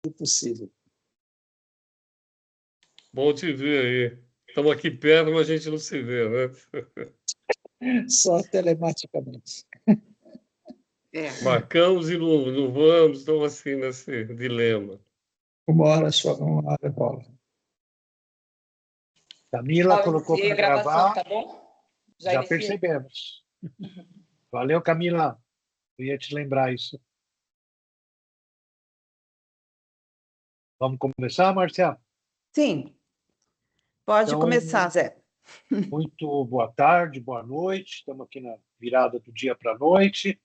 possível. Bom te ver aí. Estamos aqui perto, mas a gente não se vê, né? Só telematicamente. Marcamos e não vamos, estamos assim nesse dilema. Uma hora rola. Camila colocou para gravar. Tá bom? Já percebemos. Valeu, Camila. Eu ia te lembrar isso. Vamos começar, Marcia? Sim. Pode Então, começar, Zé. Muito boa tarde, boa noite. Estamos aqui na virada do dia para a noite.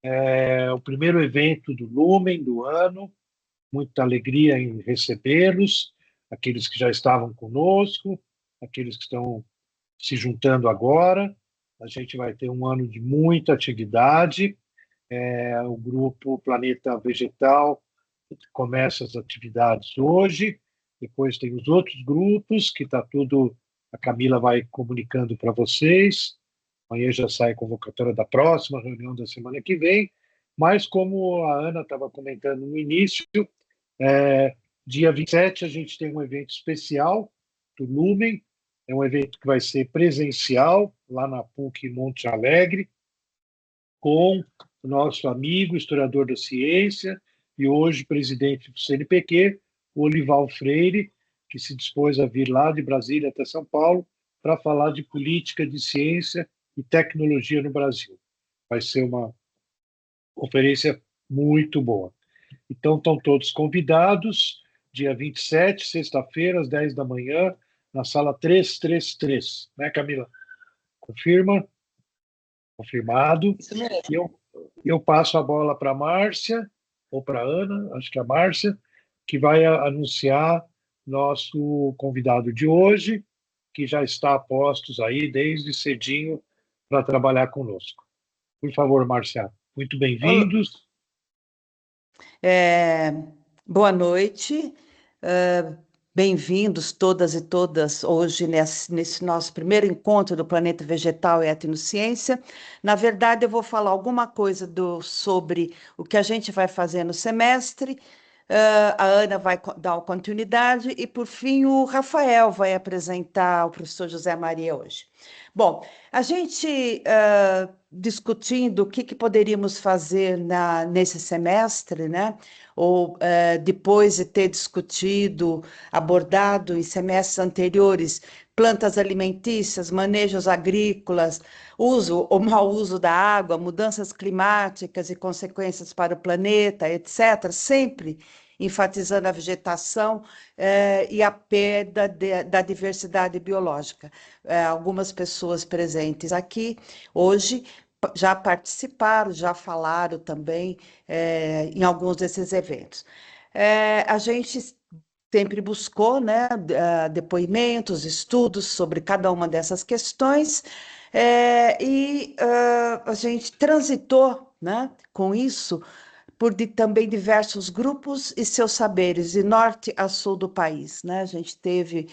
É o primeiro evento do Lumen do ano. Muita alegria em recebê-los, aqueles que já estavam conosco, aqueles que estão se juntando agora. A gente vai ter um ano de muita atividade. O grupo Planeta Vegetal começa as atividades hoje. Depois tem os outros grupos, que está tudo, a Camila vai comunicando para vocês. Amanhã já sai a convocatória da próxima reunião da semana que vem. Mas, como a Ana estava comentando no início, dia 27 a gente tem um evento especial do Lumen. É um evento que vai ser presencial, lá na PUC Monte Alegre, com o nosso amigo, historiador da ciência, e hoje presidente do CNPq, o Olival Freire, que se dispôs a vir lá de Brasília até São Paulo para falar de política de ciência e tecnologia no Brasil. Vai ser uma conferência muito boa. Então, estão todos convidados, dia 27, sexta-feira, às 10 da manhã, na sala 333. Né, Camila? Confirma? Confirmado. Isso mesmo. Eu passo a bola para a Márcia, ou para a Ana, acho que é a Márcia, que vai anunciar nosso convidado de hoje, que já está a postos aí desde cedinho para trabalhar conosco. Por favor, Márcia, muito bem-vindos. Boa noite. Bem-vindos todas e todas hoje nesse nosso primeiro encontro do Planeta Vegetal e Etnociência. Na verdade, eu vou falar alguma coisa sobre o que a gente vai fazer no semestre. A Ana vai dar continuidade e, por fim, o Rafael vai apresentar o professor José Maria hoje. Bom, a gente discutindo o que poderíamos fazer nesse semestre, né? Ou depois de ter discutido, abordado em semestres anteriores, plantas alimentícias, manejos agrícolas, uso ou mau uso da água, mudanças climáticas e consequências para o planeta, etc., sempre enfatizando a vegetação e a perda da diversidade biológica. Algumas pessoas presentes aqui hoje já participaram, já falaram também em alguns desses eventos. A gente sempre buscou, né, depoimentos, estudos sobre cada uma dessas questões, e a gente transitou, né, com isso por também diversos grupos e seus saberes, de norte a sul do país, né? A gente teve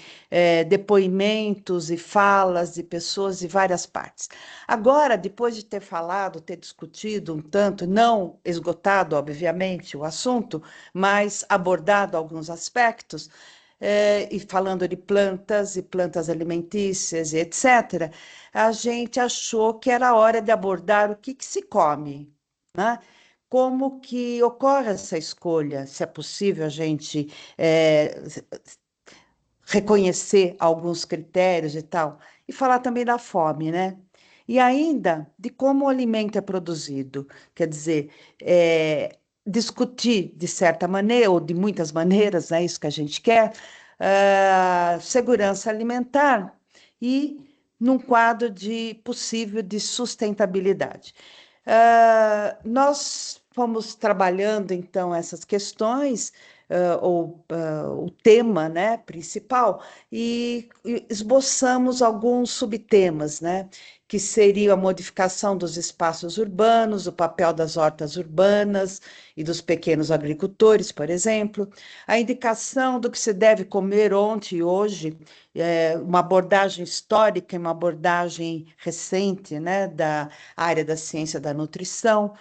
depoimentos e falas de pessoas de várias partes. Agora, depois de ter falado, ter discutido um tanto, não esgotado, obviamente, o assunto, mas abordado alguns aspectos, e falando de plantas e plantas alimentícias, e etc., a gente achou que era hora de abordar o que se come, né? Como que ocorre essa escolha, se é possível a gente reconhecer alguns critérios e tal, e falar também da fome, né? E ainda de como o alimento é produzido, quer dizer, discutir de certa maneira, ou de muitas maneiras, é isso que a gente quer, segurança alimentar e num quadro possível de sustentabilidade. Nós fomos trabalhando, então, essas questões, o tema, né, principal, e esboçamos alguns subtemas, né, que seriam a modificação dos espaços urbanos, o papel das hortas urbanas e dos pequenos agricultores, por exemplo, a indicação do que se deve comer ontem e hoje, uma abordagem histórica e uma abordagem recente, né, da área da ciência da nutrição,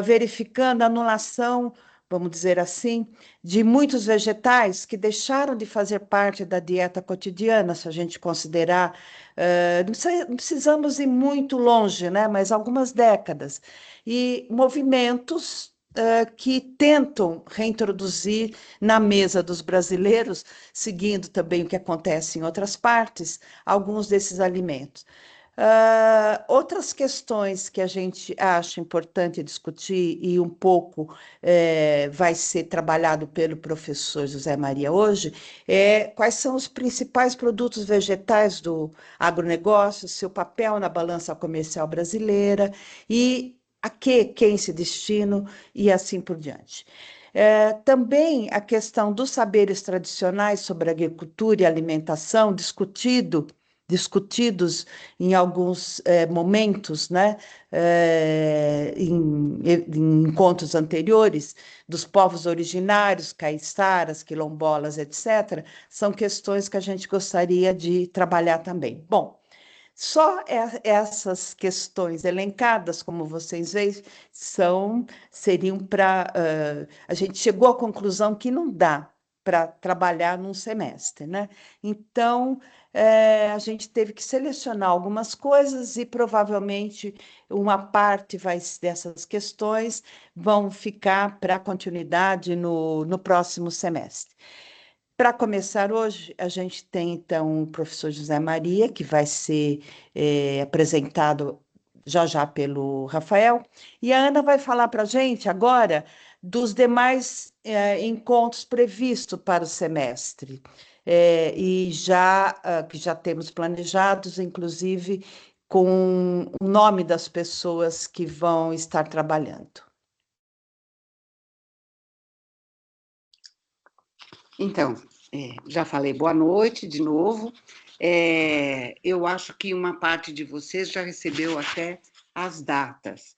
verificando a anulação vamos dizer assim, de muitos vegetais que deixaram de fazer parte da dieta cotidiana, se a gente considerar, não precisamos ir muito longe, né? Mas algumas décadas. E movimentos que tentam reintroduzir na mesa dos brasileiros, seguindo também o que acontece em outras partes, alguns desses alimentos. Outras questões que a gente acha importante discutir e um pouco vai ser trabalhado pelo professor José Maria hoje quais são os principais produtos vegetais do agronegócio, seu papel na balança comercial brasileira e quem se destina e assim por diante. Também a questão dos saberes tradicionais sobre agricultura e alimentação, discutidos em alguns momentos, né, em encontros anteriores, dos povos originários, caiçaras, quilombolas, etc., são questões que a gente gostaria de trabalhar também. Bom, só essas questões elencadas, como vocês veem, seriam para... a gente chegou à conclusão que não dá para trabalhar num semestre, né? Então, a gente teve que selecionar algumas coisas e provavelmente uma parte dessas questões vão ficar para continuidade no próximo semestre. Para começar hoje, a gente tem, então, o professor José Maria, que vai ser apresentado já pelo Rafael, e a Ana vai falar para a gente agora dos demais encontros previstos para o semestre, que já temos planejados, inclusive com o nome das pessoas que vão estar trabalhando. Então, já falei boa noite de novo. Eu acho que uma parte de vocês já recebeu até as datas.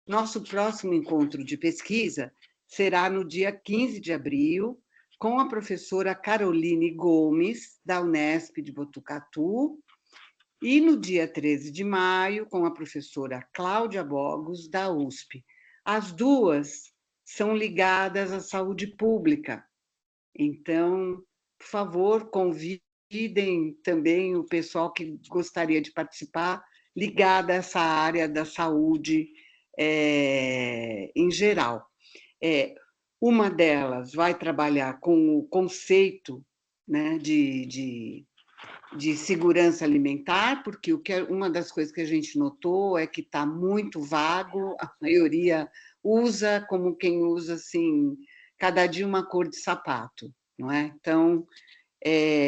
Nosso próximo encontro de pesquisa será no dia 15 de abril, com a professora Caroline Gomes, da Unesp de Botucatu, e no dia 13 de maio, com a professora Cláudia Bogos, da USP. As duas são ligadas à saúde pública. Então, por favor, convidem também o pessoal que gostaria de participar, ligado a essa área da saúde em geral. Uma delas vai trabalhar com o conceito, né, de segurança alimentar, porque uma das coisas que a gente notou é que está muito vago, a maioria usa como quem usa assim, cada dia uma cor de sapato, não é? Então,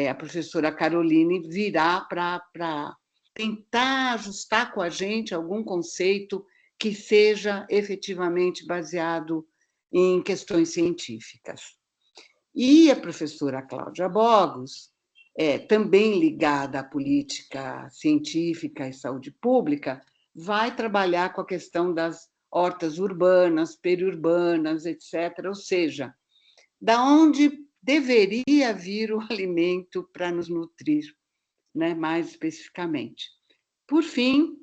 a professora Caroline virá para tentar ajustar com a gente algum conceito que seja efetivamente baseado em questões científicas. E a professora Cláudia Bogos, também ligada à política científica e saúde pública, vai trabalhar com a questão das hortas urbanas, periurbanas, etc. Ou seja, da onde deveria vir o alimento para nos nutrir, né, mais especificamente. Por fim,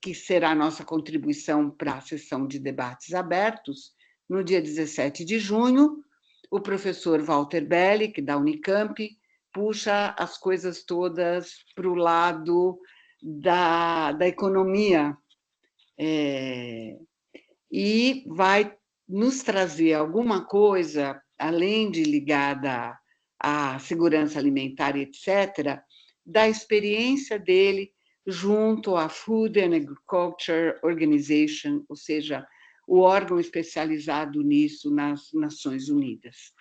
que será a nossa contribuição para a sessão de debates abertos, no dia 17 de junho, o professor Walter Belli, da Unicamp, puxa as coisas todas para o lado da economia e vai nos trazer alguma coisa, além de ligada à segurança alimentar, etc., da experiência dele junto à Food and Agriculture Organization, ou seja, o órgão especializado nisso nas Nações Unidas.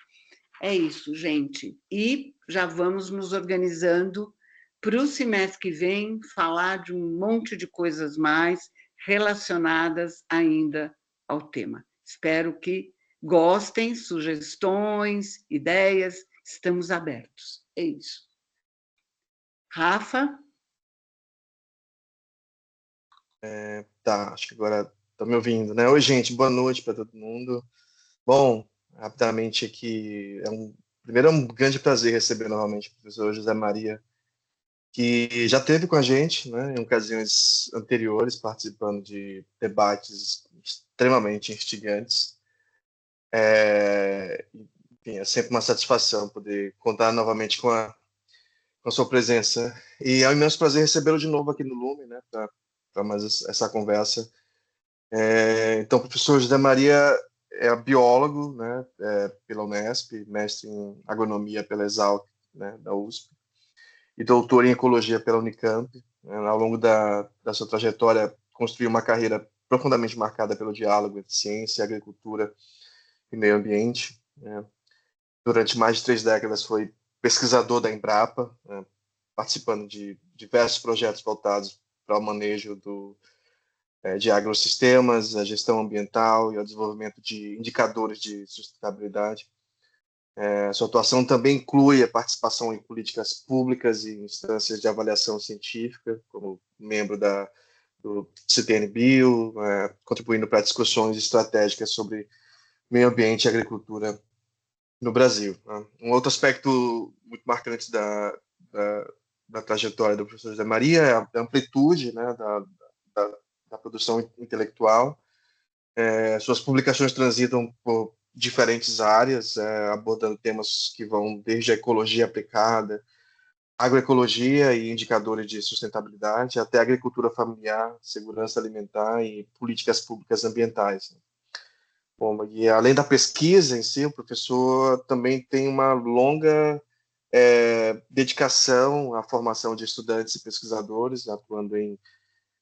É isso, gente. E já vamos nos organizando para o semestre que vem falar de um monte de coisas mais relacionadas ainda ao tema. Espero que gostem, sugestões, ideias, estamos abertos. É isso. Rafa? Tá, acho que agora estão me ouvindo, né? Oi, gente, boa noite para todo mundo. Bom, rapidamente aqui, primeiro é um grande prazer receber novamente o professor José Maria, que já esteve com a gente, né, em ocasiões anteriores, participando de debates extremamente instigantes. Enfim, é sempre uma satisfação poder contar novamente com a sua presença. E é um imenso prazer recebê-lo de novo aqui no Lumen, né, para mais essa conversa. Então, o professor José Maria é biólogo, né, pela Unesp, mestre em agronomia pela Exalc, né, da USP, e doutor em ecologia pela Unicamp. Ao longo da sua trajetória, construiu uma carreira profundamente marcada pelo diálogo entre ciência, agricultura e meio ambiente. Durante mais de 3 décadas foi pesquisador da Embrapa, participando de diversos projetos voltados para o manejo de agrossistemas, a gestão ambiental e o desenvolvimento de indicadores de sustentabilidade. Sua atuação também inclui a participação em políticas públicas e instâncias de avaliação científica, como membro do CTN-Bio, contribuindo para discussões estratégicas sobre meio ambiente e agricultura no Brasil. Um outro aspecto muito marcante da trajetória do professor José Maria é a amplitude, né, da produção intelectual. Suas publicações transitam por diferentes áreas, abordando temas que vão desde a ecologia aplicada, agroecologia e indicadores de sustentabilidade, até agricultura familiar, segurança alimentar e políticas públicas ambientais. Bom, e além da pesquisa em si, o professor também tem uma longa dedicação à formação de estudantes e pesquisadores, atuando em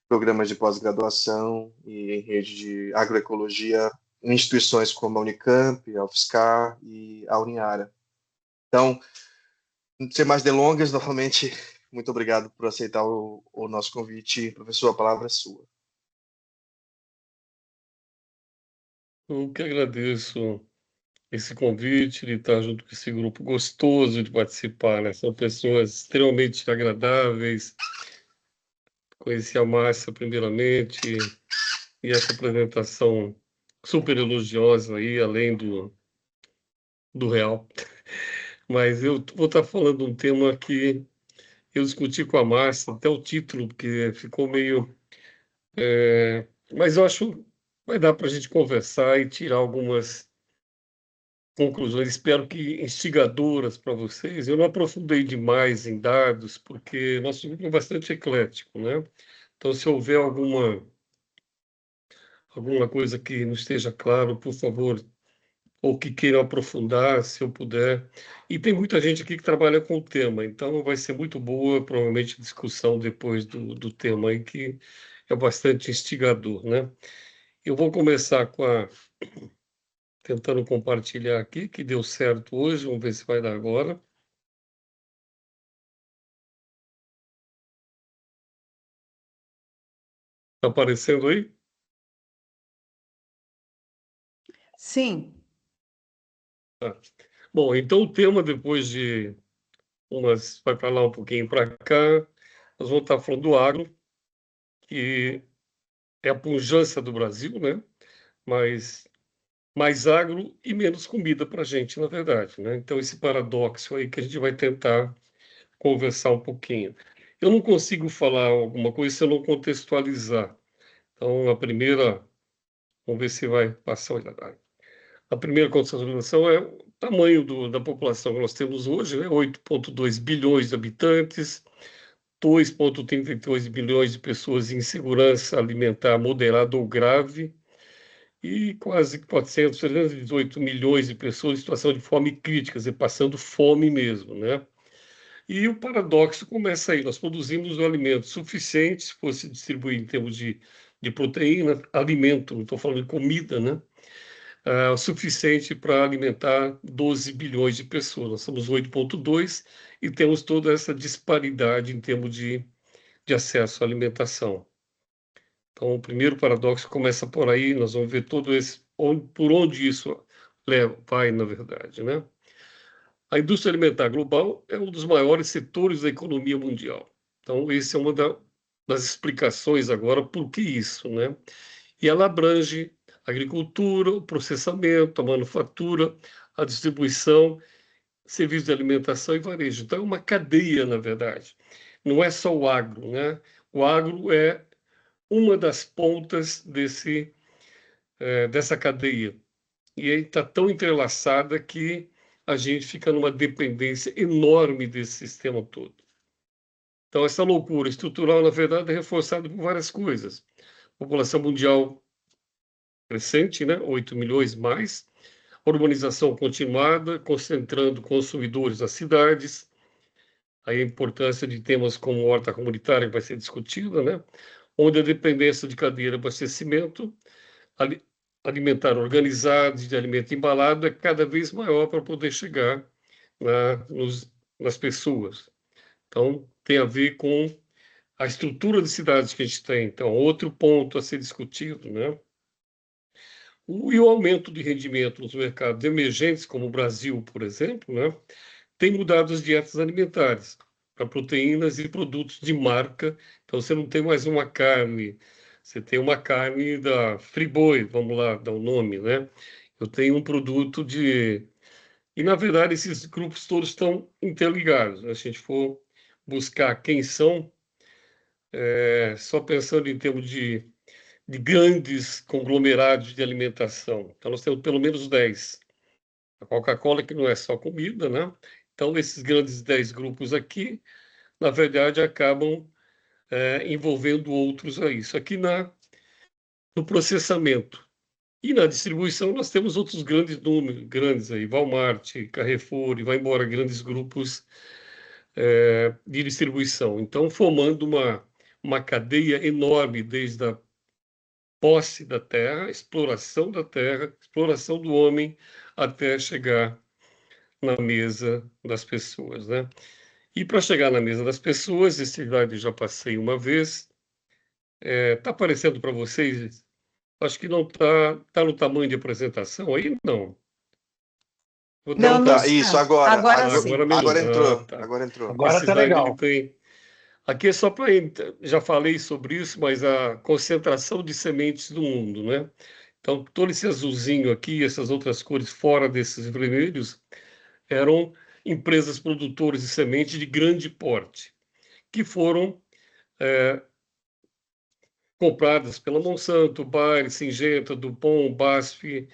programas de pós-graduação e em rede de agroecologia em instituições como a Unicamp, a UFSCar e a Uniara. Então, sem mais delongas, novamente, muito obrigado por aceitar o nosso convite. Professor, a palavra é sua. Eu que agradeço esse convite de estar junto com esse grupo gostoso de participar, né? São pessoas extremamente agradáveis. Conheci a Márcia primeiramente e essa apresentação super elogiosa aí, além do real. Mas eu vou estar falando de um tema que eu discuti com a Márcia, até o título, porque ficou meio... mas eu acho que vai dar para a gente conversar e tirar algumas conclusões, espero que instigadoras para vocês. Eu não aprofundei demais em dados, porque nosso grupo é bastante eclético, né? Então, se houver alguma coisa que não esteja claro, por favor, ou que queiram aprofundar, se eu puder. E tem muita gente aqui que trabalha com o tema, então vai ser muito boa, provavelmente, a discussão depois do tema aí, que é bastante instigador, né? Eu vou começar tentando compartilhar aqui, que deu certo hoje, vamos ver se vai dar agora. Está aparecendo aí? Sim. Tá. Bom, então o tema, depois de vai para lá um pouquinho para cá, nós vamos estar falando do agro, que é a pujança do Brasil, né? Mas mais agro e menos comida para a gente, na verdade, né? Então, esse paradoxo aí que a gente vai tentar conversar um pouquinho. Eu não consigo falar alguma coisa se eu não contextualizar. Então, vamos ver se vai passar. A primeira contextualização é o tamanho da população que nós temos hoje, né? 8,2 bilhões de habitantes, 2,32 bilhões de pessoas em insegurança alimentar moderada ou grave e quase 318 milhões de pessoas em situação de fome crítica, quer dizer, passando fome mesmo, né? E o paradoxo começa aí, nós produzimos um alimento suficiente, se fosse distribuir em termos de proteína, alimento, não estou falando de comida, né? O suficiente para alimentar 12 bilhões de pessoas. Nós somos 8,2 e temos toda essa disparidade em termos de acesso à alimentação. Então, o primeiro paradoxo começa por aí, nós vamos ver por onde isso vai, na verdade, né? A indústria alimentar global é um dos maiores setores da economia mundial. Então, essa é uma das explicações agora por que isso, né? E ela abrange a agricultura, o processamento, a manufatura, a distribuição, serviços de alimentação e varejo. Então, é uma cadeia, na verdade. Não é só o agro, né? O agro é uma das pontas dessa cadeia. E aí está tão entrelaçada que a gente fica numa dependência enorme desse sistema todo. Então, essa loucura estrutural, na verdade, é reforçada por várias coisas. População mundial crescente, né? 8 milhões mais, urbanização continuada, concentrando consumidores nas cidades, aí a importância de temas como horta comunitária vai ser discutida, né? Onde a dependência de cadeia de abastecimento alimentar organizado, de alimento embalado, é cada vez maior para poder chegar nas pessoas. Então, tem a ver com a estrutura de cidades que a gente tem. Então, outro ponto a ser discutido, né? E o aumento de rendimento nos mercados emergentes, como o Brasil, por exemplo, né? Tem mudado as dietas alimentares para proteínas e produtos de marca. Então, você não tem mais uma carne, você tem uma carne da Friboi, vamos lá dar um nome, né? Eu tenho um produto de... E, na verdade, esses grupos todos estão interligados. Se a gente for buscar quem são, só pensando em termos de grandes conglomerados de alimentação. Então, nós temos pelo menos 10. A Coca-Cola, que não é só comida, né? Então, esses grandes 10 grupos aqui, na verdade, acabam envolvendo outros aí. Isso aqui no processamento. E na distribuição, nós temos outros grandes números, grandes aí, Walmart, Carrefour, e vai embora, grandes grupos de distribuição. Então, formando uma cadeia enorme, desde a posse da terra, exploração da terra, exploração do homem, até chegar na mesa das pessoas, né? E para chegar na mesa das pessoas, esse slide eu já passei uma vez, está aparecendo para vocês? Acho que não está no tamanho de apresentação aí, não. Não, Tá, isso, agora. Agora sim. Agora entrou. Tá. Agora entrou. Agora Esse está slide, legal. ele tem... Aqui é só para... Já falei sobre isso, mas a concentração de sementes do mundo, né? Então, todo esse azulzinho aqui, essas outras cores fora desses vermelhos, eram empresas produtoras de sementes de grande porte, que foram compradas pela Monsanto, Bayer, Syngenta, DuPont, BASF,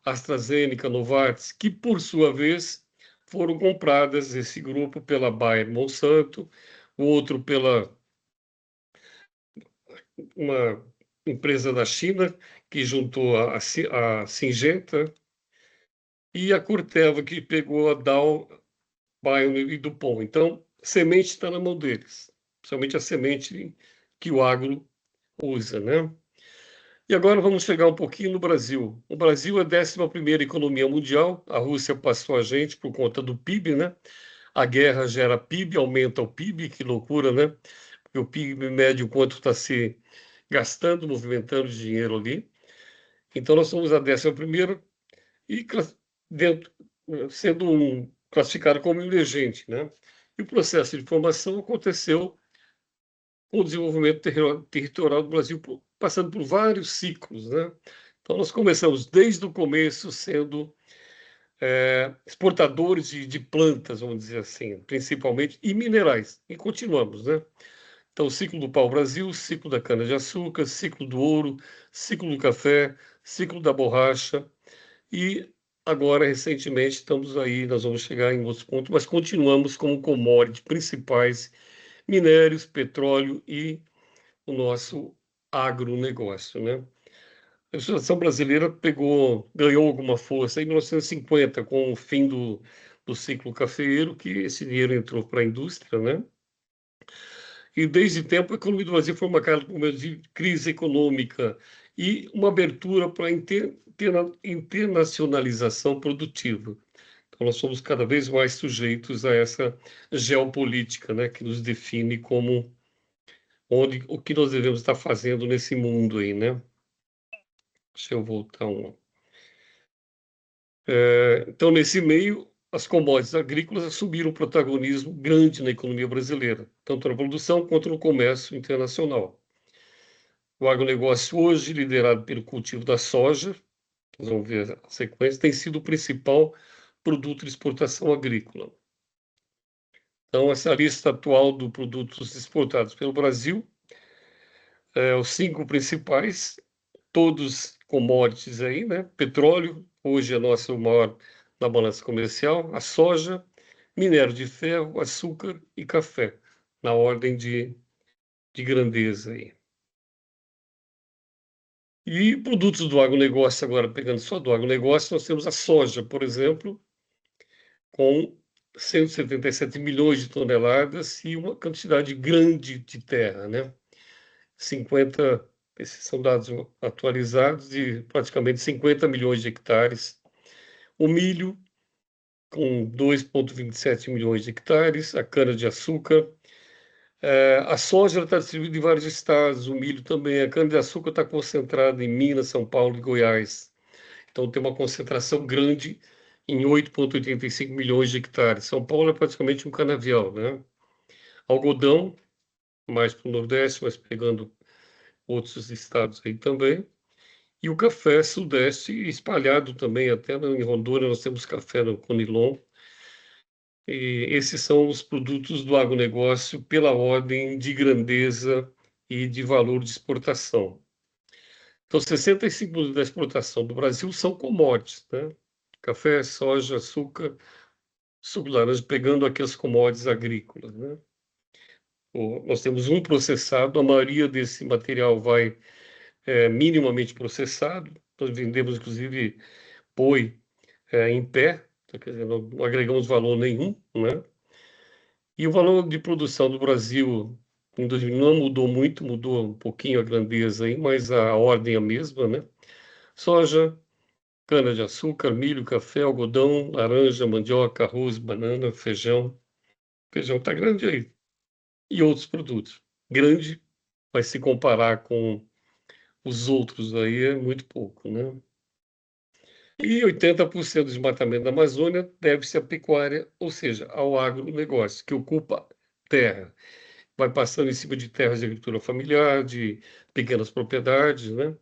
AstraZeneca, Novartis, que, por sua vez, foram compradas, esse grupo, pela Bayer Monsanto, o outro pela uma empresa da China, que juntou a Syngenta, e a Corteva, que pegou a Dow, Bayer e DuPont. Então, semente está na mão deles, principalmente a semente que o agro usa, né? E agora vamos chegar um pouquinho no Brasil. O Brasil é a 11ª economia mundial, a Rússia passou a gente por conta do PIB, né? A guerra gera PIB, aumenta o PIB, que loucura, né? Porque o PIB mede o quanto está se gastando, movimentando dinheiro ali. Então, nós somos a 11ª e sendo classificado como emergente, né? E o processo de formação aconteceu com o desenvolvimento territorial do Brasil, passando por vários ciclos, né? Então, nós começamos desde o começo sendo exportadores de plantas, vamos dizer assim, principalmente, e minerais, e continuamos, né? Então, o ciclo do pau-brasil, ciclo da cana-de-açúcar, ciclo do ouro, ciclo do café, ciclo da borracha, e agora, recentemente, estamos aí, nós vamos chegar em outros pontos, mas continuamos como commodity principais, minérios, petróleo e o nosso agronegócio, né? A legislação brasileira ganhou alguma força em 1950, com o fim do ciclo cafeeiro, que esse dinheiro entrou para a indústria, né? E desde tempo a economia do Brasil foi marcada por momentos de crise econômica e uma abertura para a internacionalização produtiva. Então, nós somos cada vez mais sujeitos a essa geopolítica, né, que nos define como o que nós devemos estar fazendo nesse mundo aí, né? Deixa eu voltar um. Então, nesse meio, as commodities agrícolas assumiram um protagonismo grande na economia brasileira, tanto na produção quanto no comércio internacional. O agronegócio hoje, liderado pelo cultivo da soja, nós vamos ver a sequência, tem sido o principal produto de exportação agrícola. Então, essa lista atual de produtos exportados pelo Brasil, os 5 principais, todos commodities aí, né? Petróleo, hoje é nosso maior na balança comercial, a soja, minério de ferro, açúcar e café, na ordem de grandeza aí. E produtos do agronegócio, agora pegando só do agronegócio, nós temos a soja, por exemplo, com 177 milhões de toneladas e uma quantidade grande de terra, né? 50, esses são dados atualizados, de praticamente 50 milhões de hectares. O milho, com 2,27 milhões de hectares, a cana-de-açúcar. A soja está distribuída em vários estados, o milho também. A cana-de-açúcar está concentrada em Minas, São Paulo e Goiás. Então, tem uma concentração grande em 8,85 milhões de hectares. São Paulo é praticamente um canavial, né? Algodão, mais para o Nordeste, mas pegando outros estados aí também. E o café Sudeste, espalhado também, até em Rondônia nós temos café no Conilon. E esses são os produtos do agronegócio pela ordem de grandeza e de valor de exportação. Então, 65% da exportação do Brasil são commodities, né? Café, soja, açúcar, suco de laranja, pegando aqueles commodities agrícolas, né? Nós temos um processado, a maioria desse material vai minimamente processado. Nós vendemos, inclusive, boi em pé, quer dizer, não agregamos valor nenhum, né? E o valor de produção do Brasil em 2000 não mudou muito, mudou um pouquinho a grandeza aí, mas a ordem é a mesma, né? Soja, cana-de-açúcar, milho, café, algodão, laranja, mandioca, arroz, banana, feijão. Feijão está grande aí. E outros produtos. Grande, mas se comparar com os outros aí é muito pouco, né? E 80% do desmatamento da Amazônia deve-se à pecuária, ou seja, ao agronegócio, que ocupa terra. Vai passando em cima de terras de agricultura familiar, de pequenas propriedades, né?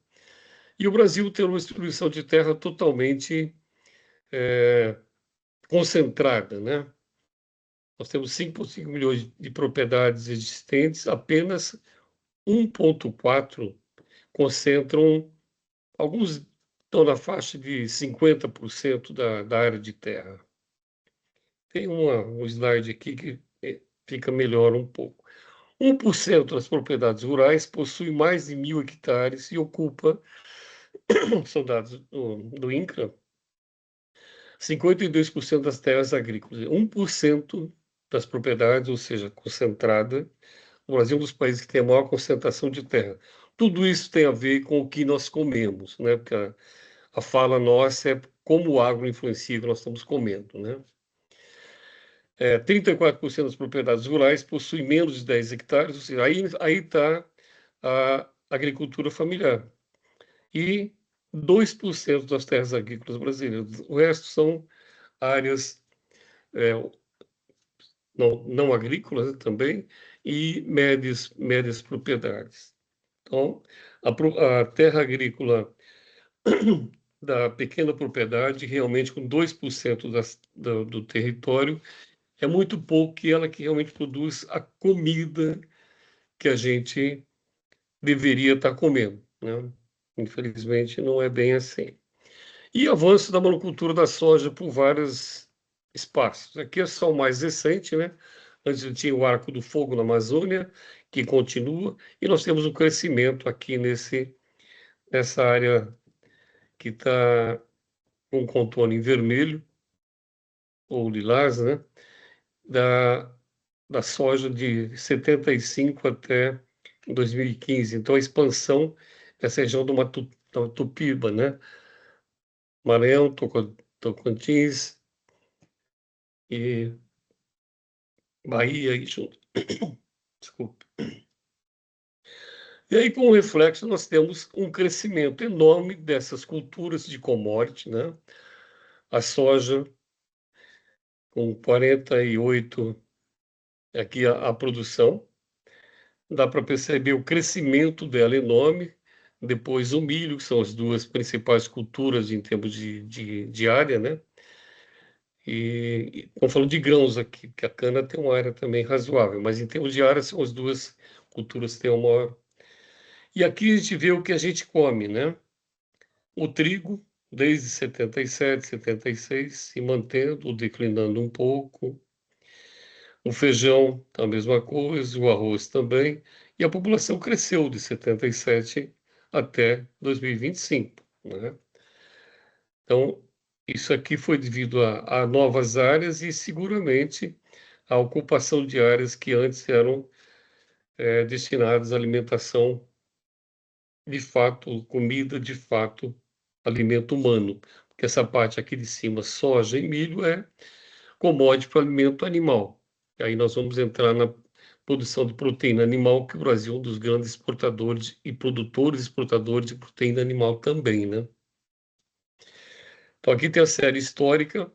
E o Brasil tem uma distribuição de terra totalmente concentrada, né? Nós temos 5,5 milhões de propriedades existentes, apenas 1,4 concentram, alguns estão na faixa de 50% da área de terra. Tem um slide aqui que fica melhor um pouco. 1% das propriedades rurais possui mais de 1.000 hectares e ocupa, são dados do INCRA, 52% das terras agrícolas. 1% das propriedades, ou seja, concentrada. O Brasil é um dos países que tem a maior concentração de terra. Tudo isso tem a ver com o que nós comemos, né? Porque a fala nossa é como o agro influencia o que nós estamos comendo, né? 34% das propriedades rurais possuem menos de 10 hectares, ou seja, aí está a agricultura familiar. E 2% das terras agrícolas brasileiras. O resto são áreas não agrícolas também e médias propriedades. Então, a terra agrícola da pequena propriedade, realmente com 2% do território, é muito pouco que ela que realmente produz a comida que a gente deveria estar comendo, né? Infelizmente, não é bem assim. E avanço da monocultura da soja por vários espaços. Aqui é só o mais recente, né? Antes tinha o Arco do Fogo na Amazônia, que continua, e nós temos um crescimento aqui nessa área que está com contorno em vermelho, ou lilás, né? Da soja de 75 até 2015. Então, a expansão dessa região do Matopiba, né? Maranhão, Tocantins e Bahia aí junto. Desculpe. E aí, como reflexo, nós temos um crescimento enorme dessas culturas de commodity, né? A soja, com 48, aqui a produção, dá para perceber o crescimento dela enorme. Depois o milho, que são as duas principais culturas em termos de área, né? E estamos falando de grãos aqui, que a cana tem uma área também razoável, mas em termos de área são as duas culturas que têm uma maior. E aqui a gente vê o que a gente come, né? O trigo, desde 77, 76, se mantendo, declinando um pouco. O feijão, a mesma coisa, o arroz também. E a população cresceu de 77 até 2025, né? Então, isso aqui foi devido a novas áreas e, seguramente, a ocupação de áreas que antes eram destinadas à alimentação, de fato, comida, de fato, alimento humano. Porque essa parte aqui de cima, soja e milho, é commodity para alimento animal. E aí nós vamos entrar na produção de proteína animal, que o Brasil é um dos grandes exportadores e produtores e exportadores de proteína animal também, né? Então aqui tem a série histórica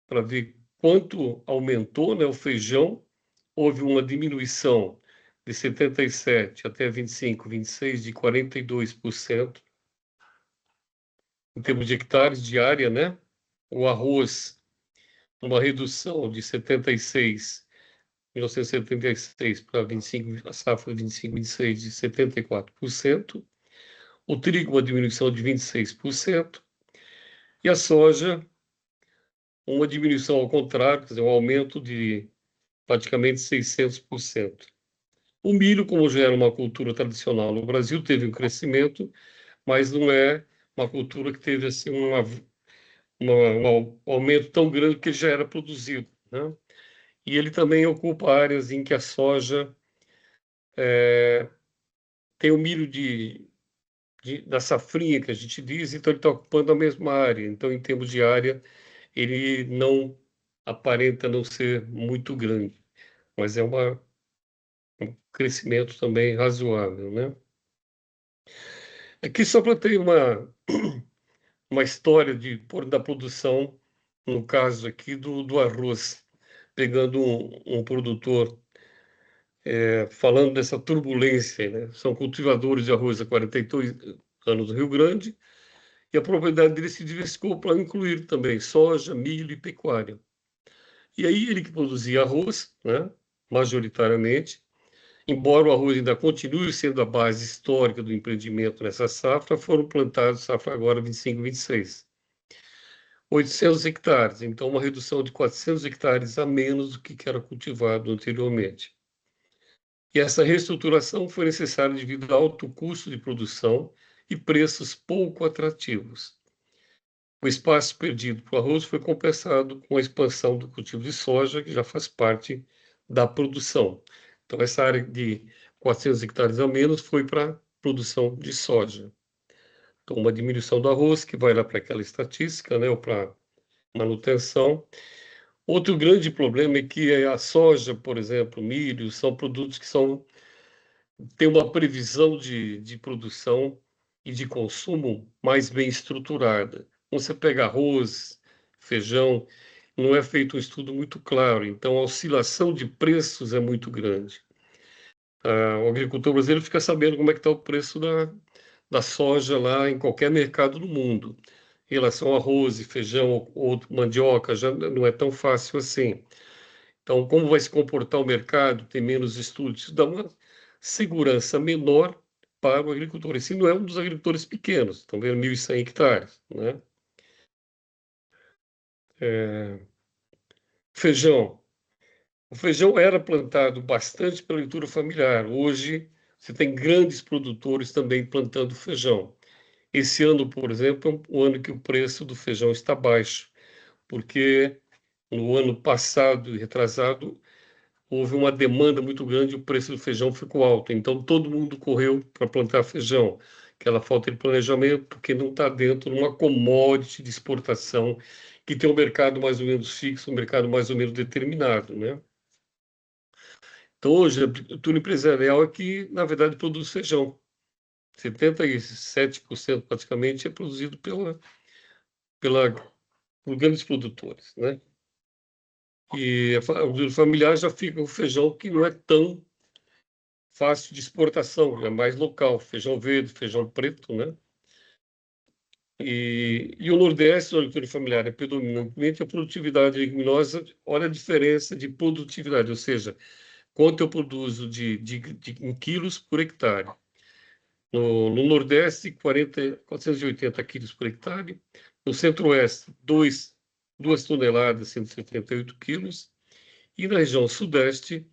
para ver quanto aumentou, né, o feijão. Houve uma diminuição de 77 até 25, 26 de 42% em termos de hectares de área, né? O arroz, uma redução de 1976 para 25, a safra 25, 26 de 74%. O trigo, uma diminuição de 26%. E a soja, uma diminuição ao contrário, quer dizer, um aumento de praticamente 600%. O milho, como já era uma cultura tradicional no Brasil, teve um crescimento, mas não é uma cultura que teve assim, um aumento tão grande que já era produzido, né? E ele também ocupa áreas em que a soja tem o milho da safrinha, que a gente diz, então ele está ocupando a mesma área. Então, em termos de área, ele não aparenta não ser muito grande, mas é um crescimento também razoável, né? Aqui só para ter uma história da produção, no caso aqui do arroz, pegando um produtor, falando dessa turbulência, né? São cultivadores de arroz há 42 anos no Rio Grande, e a propriedade dele se diversificou para incluir também soja, milho e pecuária. E aí ele que produzia arroz, né, majoritariamente, embora o arroz ainda continue sendo a base histórica do empreendimento nessa safra, foram plantados safra agora 25, 26. 800 hectares, então uma redução de 400 hectares a menos do que era cultivado anteriormente. E essa reestruturação foi necessária devido ao alto custo de produção e preços pouco atrativos. O espaço perdido para o arroz foi compensado com a expansão do cultivo de soja, que já faz parte da produção. Então, essa área de 400 hectares a menos foi para a produção de soja. Então, uma diminuição do arroz, que vai lá para aquela estatística, né, ou para manutenção. Outro grande problema é que a soja, por exemplo, milho, são produtos que têm uma previsão de produção e de consumo mais bem estruturada. Quando você pega arroz, feijão, não é feito um estudo muito claro, então a oscilação de preços é muito grande. O agricultor brasileiro fica sabendo como é que está o preço da soja lá em qualquer mercado do mundo. Em relação ao arroz e feijão ou mandioca, já não é tão fácil assim. Então, como vai se comportar o mercado, tem menos estudos, isso dá uma segurança menor para o agricultor. Esse não é um dos agricultores pequenos, estão vendo 1.100 hectares, né? Feijão. O feijão era plantado bastante pela agricultura familiar. Hoje, você tem grandes produtores também plantando feijão. Esse ano, por exemplo, é um ano que o preço do feijão está baixo, porque no ano passado e retrasado houve uma demanda muito grande e o preço do feijão ficou alto. Então, todo mundo correu para plantar feijão. Aquela falta de planejamento, porque não está dentro de uma commodity de exportação que tem um mercado mais ou menos fixo, um mercado mais ou menos determinado, né? Então, hoje, a agricultura empresarial é que, na verdade, produz feijão. 77% praticamente é produzido por grandes produtores, né? E a agricultura familiar já fica com feijão que não é tão fácil de exportação, é mais local, feijão verde, feijão preto, né? E o Nordeste, a agricultura familiar, é predominantemente a produtividade leguminosa. Olha a diferença de produtividade, ou seja, quanto eu produzo em quilos por hectare. No Nordeste, 480 quilos por hectare. No Centro-Oeste, 2 toneladas, 178 quilos. E na região Sudeste,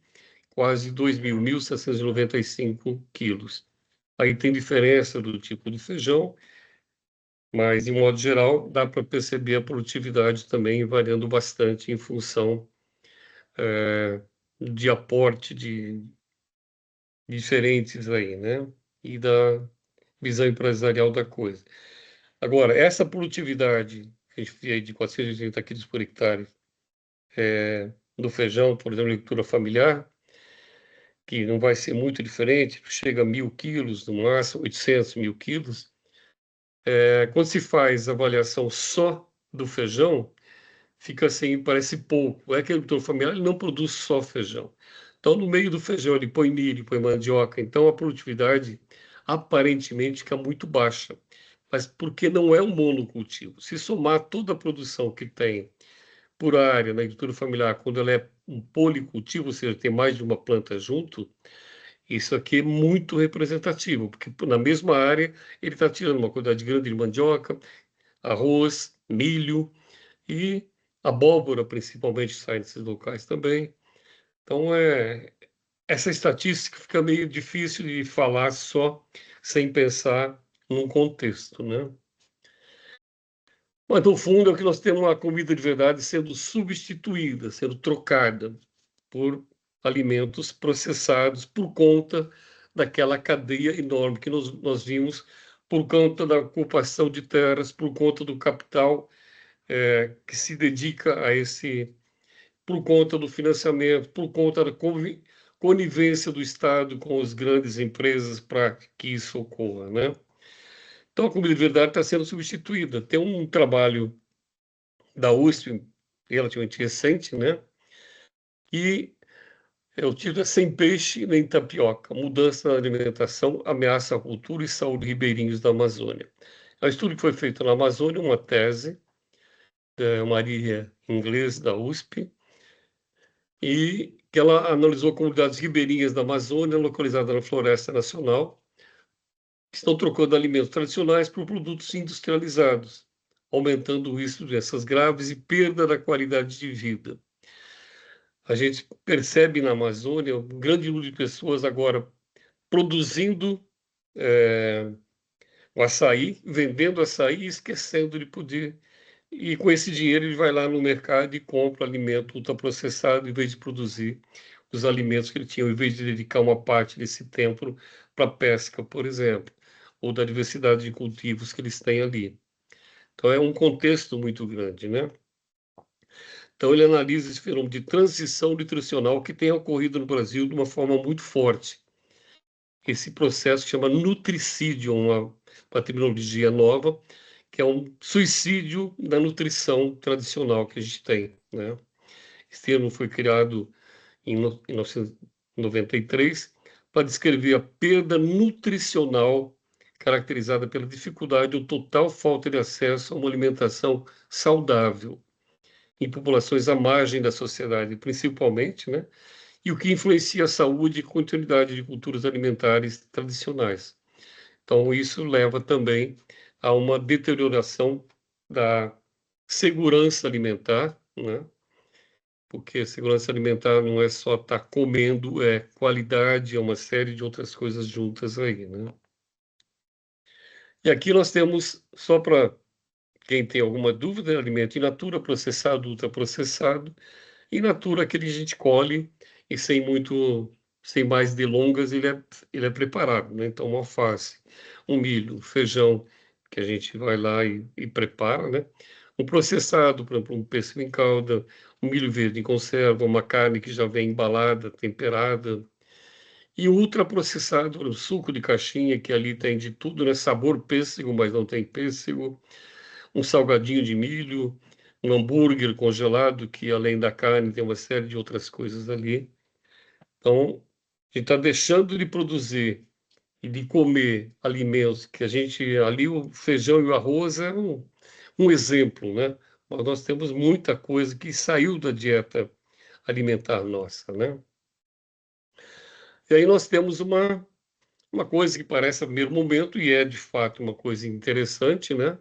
quase 1.795 quilos. Aí tem diferença do tipo de feijão, mas, de modo geral, dá para perceber a produtividade também variando bastante em função de aporte de diferentes aí, né? E da visão empresarial da coisa. Agora, essa produtividade que a gente vê aí de 480 quilos por hectare do feijão, por exemplo, agricultura familiar, que não vai ser muito diferente, chega a 1.000 quilos, no máximo 800 mil quilos. Quando se faz a avaliação só do feijão, fica assim, parece pouco. É que o agricultor familiar ele não produz só feijão. Então, no meio do feijão, ele põe milho, põe mandioca. Então, a produtividade aparentemente fica muito baixa. Mas porque não é um monocultivo. Se somar toda a produção que tem por área na agricultura familiar, quando ela é um policultivo, ou seja, tem mais de uma planta junto, isso aqui é muito representativo, porque na mesma área ele está tirando uma quantidade grande de mandioca, arroz, milho e abóbora, principalmente, sai desses locais também. Então, essa estatística fica meio difícil de falar só sem pensar num contexto, né? Mas, no fundo, é que nós temos uma comida de verdade sendo substituída, sendo trocada por alimentos processados por conta daquela cadeia enorme que nós vimos, por conta da ocupação de terras, por conta do capital que se dedica a esse, por conta do financiamento, por conta da conivência do Estado com as grandes empresas para que isso ocorra, né? Então, a comida de verdade está sendo substituída. Tem um trabalho da USP, relativamente recente, né? E o título é Sem Peixe nem Tapioca, Mudança na Alimentação, Ameaça à Cultura e Saúde Ribeirinhos da Amazônia. É um estudo que foi feito na Amazônia, uma tese, Maria Inglês, da USP, e que ela analisou comunidades ribeirinhas da Amazônia, localizadas na Floresta Nacional, que estão trocando alimentos tradicionais por produtos industrializados, aumentando o risco de doenças graves e perda da qualidade de vida. A gente percebe na Amazônia um grande número de pessoas agora produzindo o açaí, vendendo açaí e esquecendo de poder. E com esse dinheiro ele vai lá no mercado e compra alimento ultraprocessado em vez de produzir os alimentos que ele tinha, em vez de dedicar uma parte desse tempo para pesca, por exemplo, ou da diversidade de cultivos que eles têm ali. Então é um contexto muito grande, né? Então ele analisa esse fenômeno de transição nutricional que tem ocorrido no Brasil de uma forma muito forte. Esse processo chama nutricídio, uma terminologia nova, que é um suicídio da nutrição tradicional que a gente tem, né? Esse termo foi criado em 1993 para descrever a perda nutricional caracterizada pela dificuldade ou total falta de acesso a uma alimentação saudável em populações à margem da sociedade, principalmente, né? E o que influencia a saúde e continuidade de culturas alimentares tradicionais. Então, isso leva também a uma deterioração da segurança alimentar, né? Porque segurança alimentar não é só estar comendo, é qualidade, é uma série de outras coisas juntas aí, né? E aqui nós temos, só para quem tem alguma dúvida, alimento in natura, processado, ultraprocessado, in natura aquele que a gente colhe e sem mais delongas, ele é preparado, né? Então, uma alface, um milho, um feijão, que a gente vai lá e prepara, né? Um processado, por exemplo, um pêssego em calda, um milho verde em conserva, uma carne que já vem embalada, temperada, e o ultraprocessado, o suco de caixinha, que ali tem de tudo, né? Sabor pêssego, mas não tem pêssego, um salgadinho de milho, um hambúrguer congelado, que além da carne tem uma série de outras coisas ali. Então, a gente está deixando de produzir e de comer alimentos que a gente, ali o feijão e o arroz é um exemplo, né? Mas nós temos muita coisa que saiu da dieta alimentar nossa, né? E aí nós temos uma Uma coisa que parece a primeiro momento, e é de fato uma coisa interessante, né?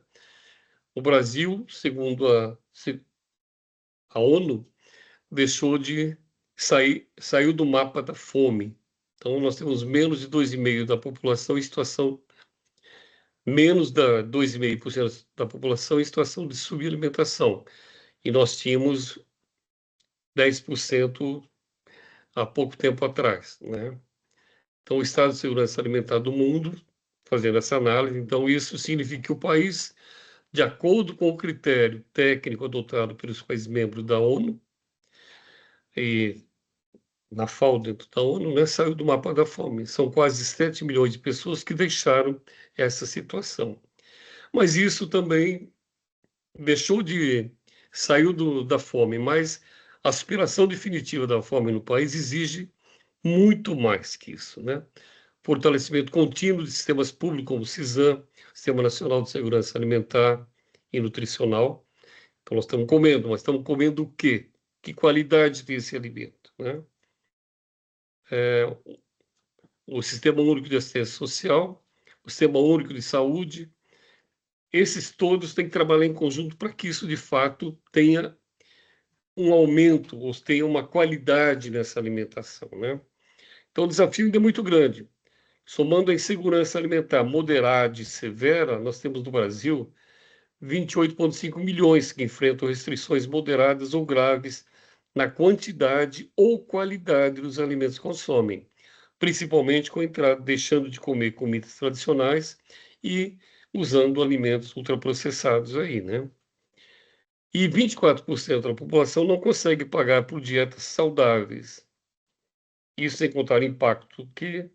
O Brasil, segundo a ONU, saiu do mapa da fome. Então, nós temos menos de 2,5% da população em situação, menos da 2,5% da população em situação de subalimentação. E nós tínhamos 10% há pouco tempo atrás, né? Então, o estado de segurança alimentar do mundo, fazendo essa análise, então isso significa que o país, de acordo com o critério técnico adotado pelos países membros da ONU, e na FAO, dentro da ONU, né, saiu do mapa da fome. São quase 7 milhões de pessoas que deixaram essa situação. Mas isso também saiu da fome, mas a superação definitiva da fome no país exige muito mais que isso, né? Fortalecimento contínuo de sistemas públicos como o CISAM, Sistema Nacional de Segurança Alimentar e Nutricional. Então, nós estamos comendo, mas estamos comendo o quê? Que qualidade tem esse alimento, né? O Sistema Único de Assistência Social, o Sistema Único de Saúde, esses todos têm que trabalhar em conjunto para que isso, de fato, tenha um aumento, ou tenha uma qualidade nessa alimentação, né? Então, o desafio ainda é muito grande. Somando a insegurança alimentar moderada e severa, nós temos no Brasil 28,5 milhões que enfrentam restrições moderadas ou graves na quantidade ou qualidade dos alimentos que consomem, principalmente com a entrada, deixando de comer comidas tradicionais e usando alimentos ultraprocessados aí, né? E 24% da população não consegue pagar por dietas saudáveis. Isso sem contar o impacto que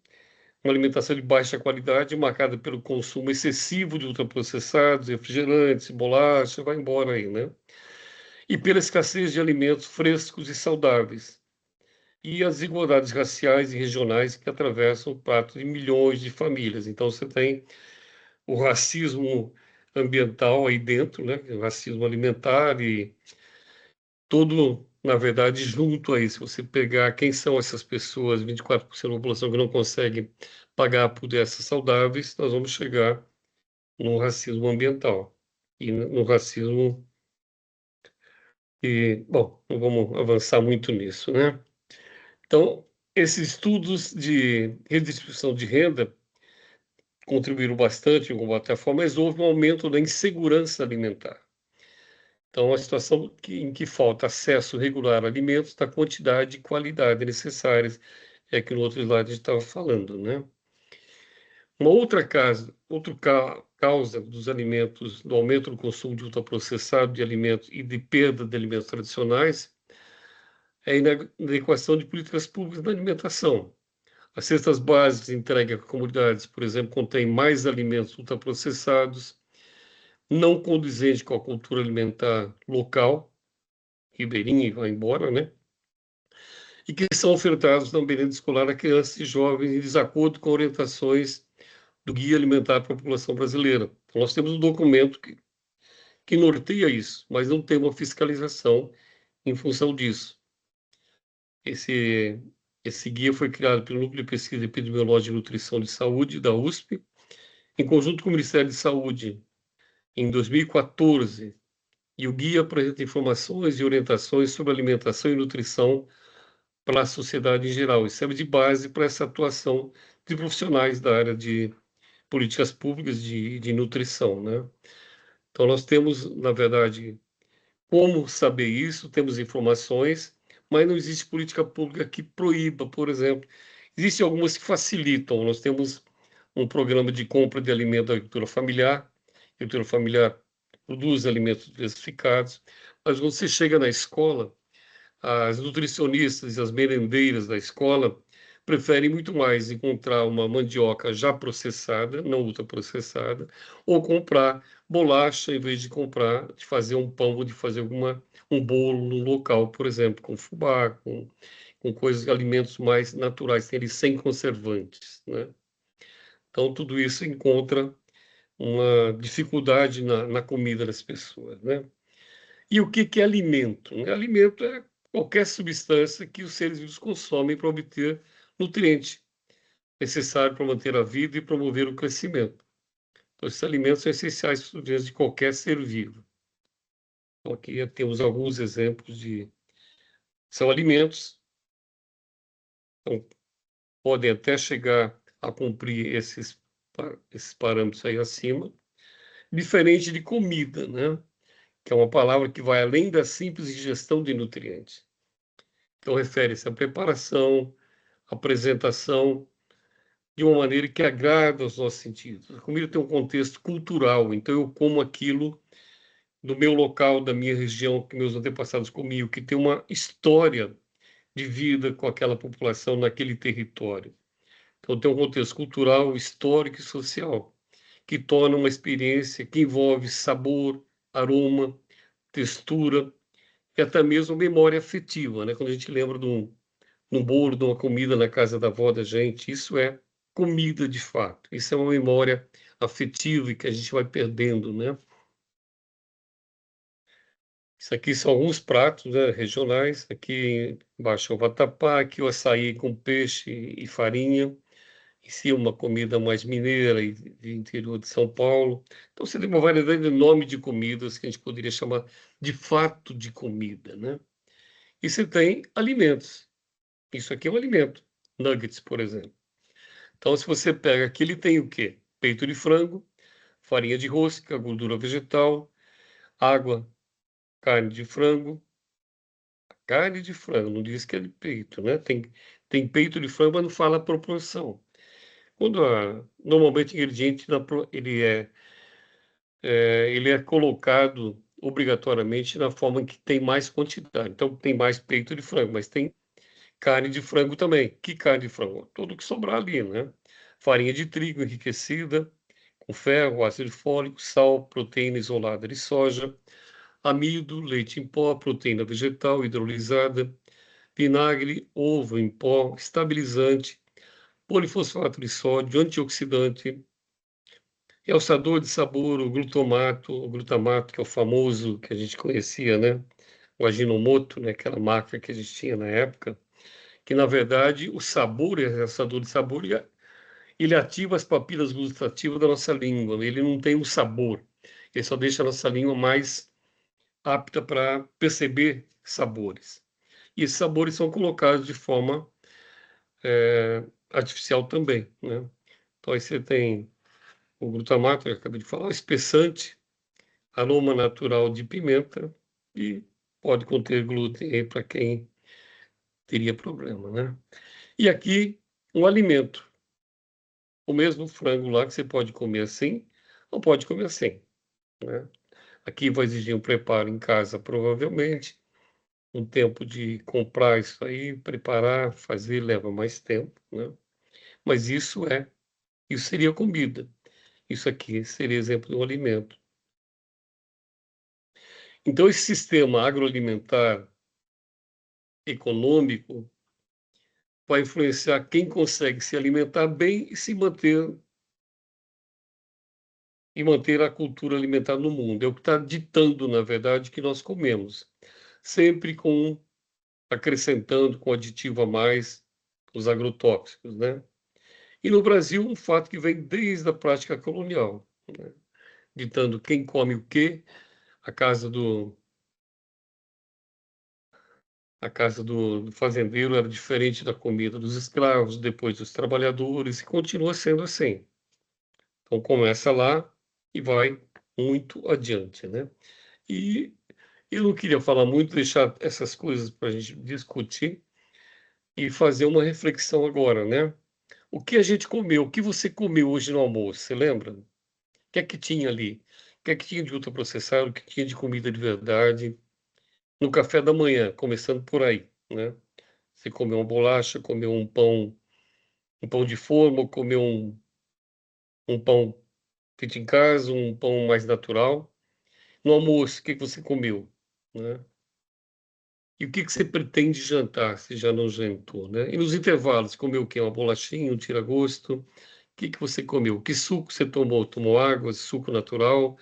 uma alimentação de baixa qualidade, marcada pelo consumo excessivo de ultraprocessados, refrigerantes, bolacha, vai embora aí, né? E pela escassez de alimentos frescos e saudáveis. E as desigualdades raciais e regionais que atravessam o prato de milhões de famílias. Então, você tem o racismo ambiental aí dentro, né? O racismo alimentar e todo, na verdade, junto aí. Se você pegar quem são essas pessoas, 24% da população que não consegue pagar por dietas saudáveis, nós vamos chegar no racismo ambiental e no racismo. E, bom, não vamos avançar muito nisso, né? Então, esses estudos de redistribuição de renda contribuíram bastante no combate à fome, mas houve um aumento da insegurança alimentar. Então, a situação em que falta acesso regular a alimentos da quantidade e qualidade necessárias é que no outro slide a gente estava falando, né? Uma outra causa dos alimentos, do aumento do consumo de ultraprocessado de alimentos e de perda de alimentos tradicionais é a inadequação de políticas públicas na alimentação. As cestas básicas entregues a comunidades, por exemplo, contêm mais alimentos ultraprocessados, não condizentes com a cultura alimentar local, ribeirinha e vai embora, né? E que são ofertados na merenda escolar a crianças e jovens em desacordo com orientações do Guia Alimentar para a População Brasileira. Então, nós temos um documento que norteia isso, mas não tem uma fiscalização em função disso. Esse guia foi criado pelo Núcleo de Pesquisa Epidemiológica e Nutrição de Saúde, da USP, em conjunto com o Ministério de Saúde, em 2014, e o guia apresenta informações e orientações sobre alimentação e nutrição para a sociedade em geral, e serve de base para essa atuação de profissionais da área de políticas públicas de nutrição, né? Então, nós temos, na verdade, como saber isso, temos informações, mas não existe política pública que proíba, por exemplo. Existem algumas que facilitam. Nós temos um programa de compra de alimentos da agricultura familiar. A agricultura familiar produz alimentos diversificados, mas quando você chega na escola, as nutricionistas e as merendeiras da escola preferem muito mais encontrar uma mandioca já processada, não ultraprocessada, ou comprar bolacha em vez de fazer um pão ou de fazer um bolo no local, por exemplo, com fubá, com coisas, alimentos mais naturais, sem conservantes, né? Então, tudo isso encontra uma dificuldade na comida das pessoas, né? E o que é alimento? Alimento é qualquer substância que os seres vivos consomem para obter nutriente. necessário para manter a vida e promover o crescimento. Então, esses alimentos são essenciais para a sobrevivência de qualquer ser vivo. Então, aqui temos alguns exemplos de... São alimentos, então, podem até chegar a cumprir esses parâmetros aí acima, diferente de comida, né? Que é uma palavra que vai além da simples ingestão de nutrientes. Então, refere-se à preparação, apresentação, de uma maneira que agrada aos nossos sentidos. A comida tem um contexto cultural, então eu como aquilo do meu local, da minha região, que meus antepassados comiam, que tem uma história de vida com aquela população naquele território. Então tem um contexto cultural, histórico e social, que torna uma experiência que envolve sabor, aroma, textura e até mesmo memória afetiva, né? Quando a gente lembra de um bolo, de uma comida na casa da avó da gente, isso é comida de fato. Isso é uma memória afetiva e que a gente vai perdendo, né? Isso aqui são alguns pratos, né, regionais. Aqui embaixo é o vatapá, aqui o açaí com peixe e farinha. Em cima uma comida mais mineira e de interior de São Paulo. Então você tem uma variedade enorme de comidas que a gente poderia chamar de fato de comida, né? E você tem alimentos. Isso aqui é um alimento. Nuggets, por exemplo. Então, se você pega aqui, ele tem o quê? Peito de frango, farinha de rosca, gordura vegetal, água, carne de frango. Carne de frango, não diz que é de peito, né? Tem peito de frango, mas não fala a proporção. Normalmente o ingrediente ele é colocado obrigatoriamente na forma que tem mais quantidade. Então, tem mais peito de frango, mas tem carne de frango também. Que carne de frango? Tudo que sobrar ali, né? Farinha de trigo enriquecida, com ferro, ácido fólico, sal, proteína isolada de soja, amido, leite em pó, proteína vegetal hidrolisada, vinagre, ovo em pó, estabilizante, polifosfato de sódio, antioxidante, realçador de sabor, o glutamato, que é o famoso que a gente conhecia, né? O Ajinomoto, né? Aquela marca que a gente tinha na época, que na verdade o sabor, o realçador de sabor, ele ativa as papilas gustativas da nossa língua, ele não tem um sabor, ele só deixa a nossa língua mais apta para perceber sabores. E esses sabores são colocados de forma artificial também, né? Então aí você tem o glutamato, eu acabei de falar, o espessante, aroma natural de pimenta e pode conter glúten para quem teria problema, né? E aqui um alimento, o mesmo frango lá que você pode comer assim, ou pode comer assim, né? Aqui vai exigir um preparo em casa, provavelmente, um tempo de comprar isso aí, preparar, fazer, leva mais tempo, né? Mas isso seria comida. Isso aqui seria exemplo de um alimento. Então, esse sistema agroalimentar econômico vai influenciar quem consegue se alimentar bem e manter a cultura alimentar no mundo. É o que está ditando, na verdade, que nós comemos. Sempre acrescentando com aditivo a mais os agrotóxicos, né? E no Brasil, um fato que vem desde a prática colonial, né? Ditando quem come o quê, a casa do fazendeiro era diferente da comida dos escravos, depois dos trabalhadores, e continua sendo assim. Então começa lá e vai muito adiante, né? E eu não queria falar muito, deixar essas coisas para a gente discutir e fazer uma reflexão agora, né? O que a gente comeu? O que você comeu hoje no almoço? Você lembra? O que é que tinha ali? O que é que tinha de ultraprocessado? O que tinha de comida de verdade? No café da manhã, começando por aí, né? Você comeu uma bolacha, comeu um pão de forma, comeu um pão feito em casa, um pão mais natural. No almoço, o que você comeu, né? E o que você pretende jantar, se já não jantou, né? E nos intervalos, comeu o quê? Uma bolachinha, um tira-gosto? O que você comeu? Que suco você tomou? Tomou água, suco natural,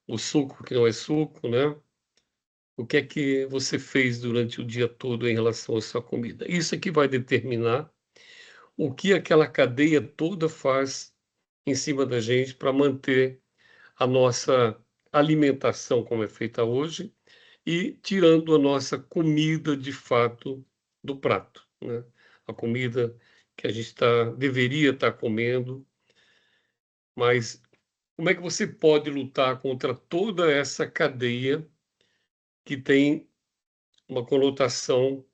o suco que não é suco, né? O que é que você fez durante o dia todo em relação à sua comida? Isso é que vai determinar o que aquela cadeia toda faz em cima da gente para manter a nossa alimentação como é feita hoje e tirando a nossa comida de fato do prato, né? A comida que a gente deveria estar comendo, mas como é que você pode lutar contra toda essa cadeia que tem uma conotação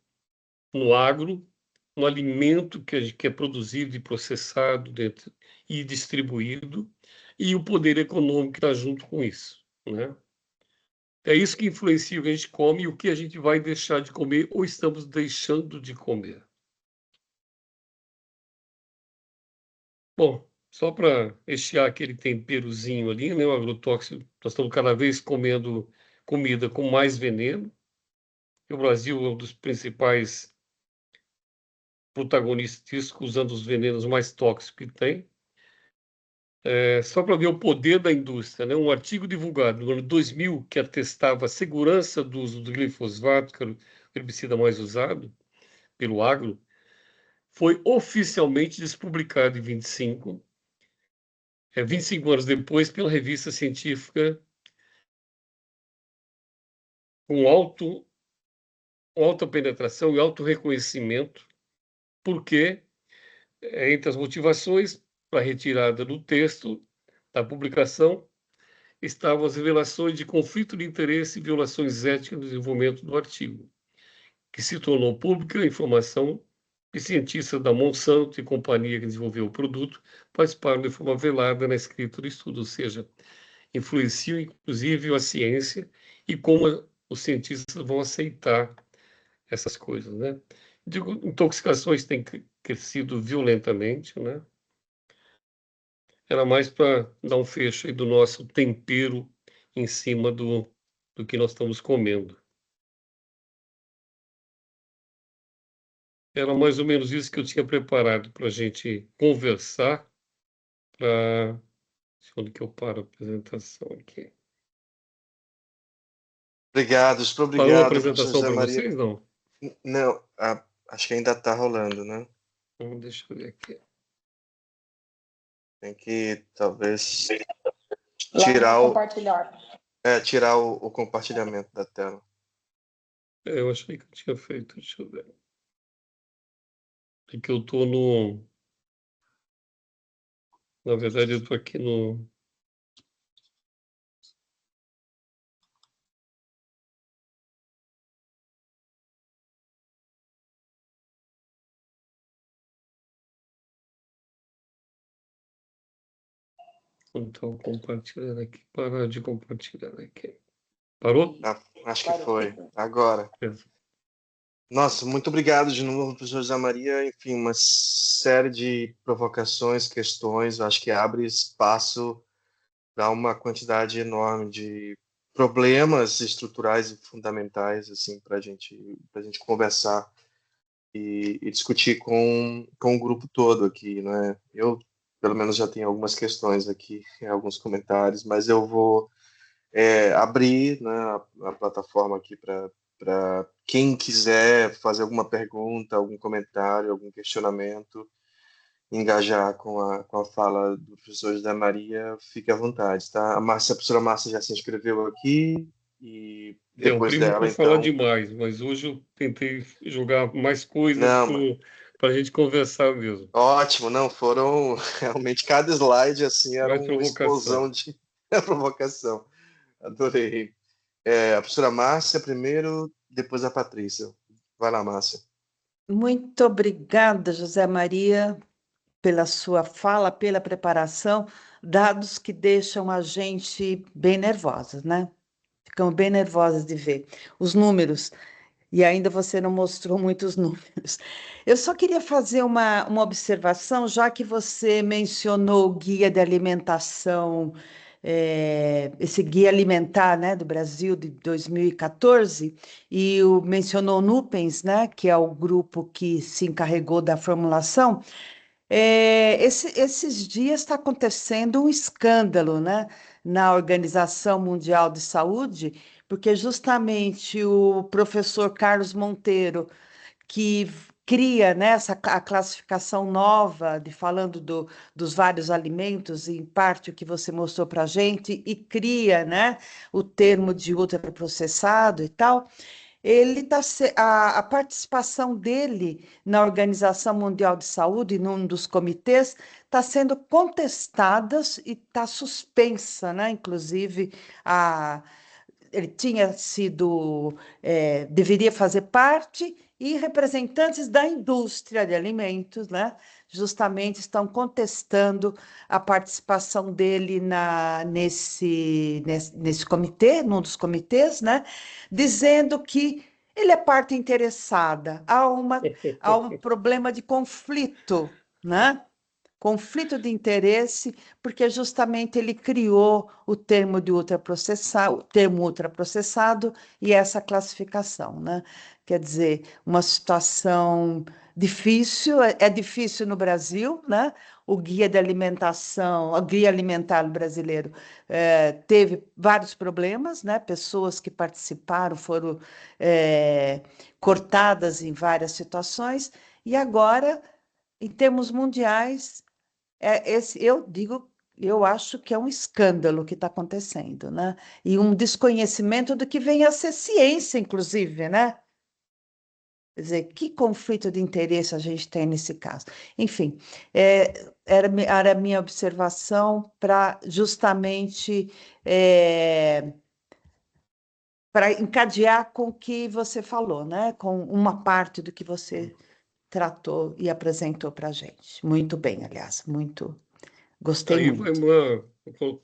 no agro, no alimento que é produzido e processado dentro, e distribuído, e o poder econômico que está junto com isso, né? É isso que influencia o que a gente come e o que a gente vai deixar de comer ou estamos deixando de comer. Bom, só para estiar aquele temperozinho ali, né, o agrotóxico, nós estamos cada vez comendo comida com mais veneno. E o Brasil é um dos principais protagonistas disso, usando os venenos mais tóxicos que tem. Só para ver o poder da indústria, né? Um artigo divulgado no ano 2000 que atestava a segurança do uso do glifosato, que era o herbicida mais usado pelo agro, foi oficialmente despublicado em 25 anos depois, pela revista científica com alta penetração e alto reconhecimento, porque entre as motivações para a retirada do texto da publicação estavam as revelações de conflito de interesse e violações éticas no desenvolvimento do artigo, que se tornou pública a informação que cientistas da Monsanto e companhia que desenvolveu o produto participaram de forma velada na escrita do estudo, ou seja, influenciam inclusive a ciência e como os cientistas vão aceitar essas coisas, né? Digo, intoxicações têm crescido violentamente, né? Era mais para dar um fecho aí do nosso tempero em cima do que nós estamos comendo. Era mais ou menos isso que eu tinha preparado para a gente conversar. Onde que eu paro a apresentação aqui? Obrigado, super Parou a obrigado, professor apresentação José para Maria. vocês, não? Não, acho que ainda está rolando, né? Deixa eu ver aqui. Tem que, talvez, Lá tirar no o, compartilhar. tirar o compartilhamento da tela. Eu achei que eu tinha feito, deixa eu ver. É que eu estou no... Na verdade, eu estou aqui no... Então, compartilhando aqui. Parar de compartilhar aqui. Parou? Acho que foi. Agora. Beleza. Nossa, muito obrigado de novo, professor José Maria. Enfim, uma série de provocações, questões, acho que abre espaço para uma quantidade enorme de problemas estruturais e fundamentais assim, para a gente conversar e discutir com o grupo todo aqui. Né? Eu, pelo menos, já tenho algumas questões aqui, alguns comentários, mas eu vou abrir, né, a plataforma aqui para quem quiser fazer alguma pergunta, algum comentário, algum questionamento, engajar com a fala do professor José Maria, fique à vontade, tá? A professora Márcia já se inscreveu aqui e O depois primo dela, por falar então... demais, mas hoje eu tentei jogar mais coisa Não, para a gente conversar mesmo. ótimo, não, foram realmente cada slide assim era Mais uma provocação. explosão de provocação. Adorei. A professora Márcia primeiro, depois a Patrícia. Vai lá, Márcia. Muito obrigada, José Maria, pela sua fala, pela preparação, dados que deixam a gente bem nervosa, né? Ficamos bem nervosas de ver os números, e ainda você não mostrou muitos números. Eu só queria fazer uma observação, já que você mencionou o guia de alimentação, esse guia alimentar, né, do Brasil de 2014, e mencionou o Nupens, né, que é o grupo que se encarregou da formulação. Esses dias está acontecendo um escândalo, né, na Organização Mundial de Saúde, porque justamente o professor Carlos Monteiro, que cria, né, a classificação nova, falando dos vários alimentos, em parte o que você mostrou para a gente, e cria, né, o termo de ultraprocessado e tal. A participação dele na Organização Mundial de Saúde, num dos comitês, está sendo contestada e está suspensa, né? Inclusive, ele tinha sido, deveria fazer parte, e representantes da indústria de alimentos, né, justamente estão contestando a participação dele nesse comitê, num dos comitês, né, dizendo que ele é parte interessada, há um problema de conflito, né? Conflito de interesse, porque justamente ele criou o termo ultraprocessado e essa classificação, né? Quer dizer, uma situação difícil, é difícil no Brasil, né? O guia de alimentação, o guia alimentar brasileiro teve vários problemas, né? Pessoas que participaram foram cortadas em várias situações, e agora, em termos mundiais, eu acho que é um escândalo que está acontecendo, né? E um desconhecimento do que vem a ser ciência, inclusive, né? Quer dizer, que conflito de interesse a gente tem nesse caso? Enfim, era a minha observação para justamente para encadear com o que você falou, né? Com uma parte do que você tratou e apresentou para a gente. Muito bem, aliás, gostei Aí vai muito. uma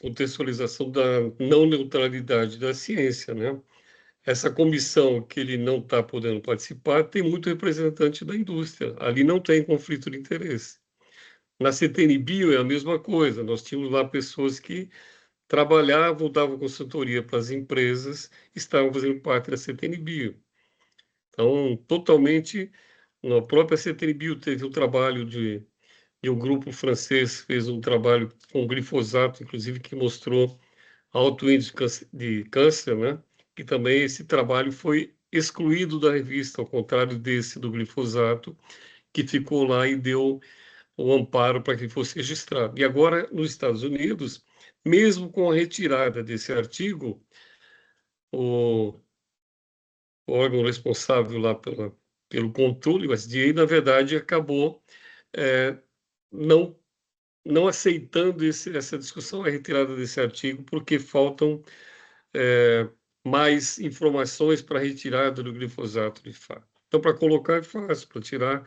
contextualização da não neutralidade da ciência, né? Essa comissão que ele não está podendo participar tem muito representante da indústria. Ali não tem conflito de interesse. Na CTN Bio é a mesma coisa. Nós tínhamos lá pessoas que trabalhavam, davam consultoria para as empresas, estavam fazendo parte da CTN Bio. Então, totalmente, na própria CTN Bio teve o trabalho de um grupo francês, fez um trabalho com glifosato, inclusive, que mostrou alto índice de câncer, né? E também esse trabalho foi excluído da revista, ao contrário desse do glifosato, que ficou lá e deu o amparo para que fosse registrado. E agora, nos Estados Unidos, mesmo com a retirada desse artigo, o órgão responsável lá pelo controle, o SDA, na verdade, acabou não, não aceitando essa discussão, a retirada desse artigo, porque faltam mais informações para a retirada do glifosato, de fato. Então, para colocar é fácil, para tirar...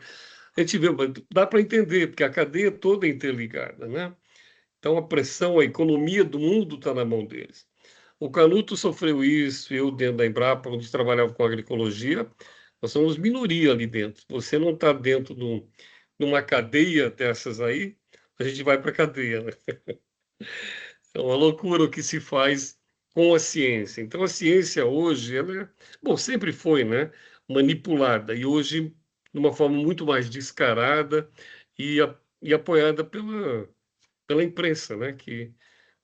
A gente vê, dá para entender, porque a cadeia toda é interligada, né? Então, a pressão, a economia do mundo está na mão deles. O Canuto sofreu isso, eu dentro da Embrapa, onde trabalhava com agroecologia, nós somos minoria ali dentro. Você não está dentro de uma cadeia dessas aí, a gente vai para a cadeia, né? É uma loucura o que se faz com a ciência. Então, a ciência hoje, ela bom, sempre foi, né, manipulada, e hoje, de uma forma muito mais descarada e apoiada pela imprensa, né, que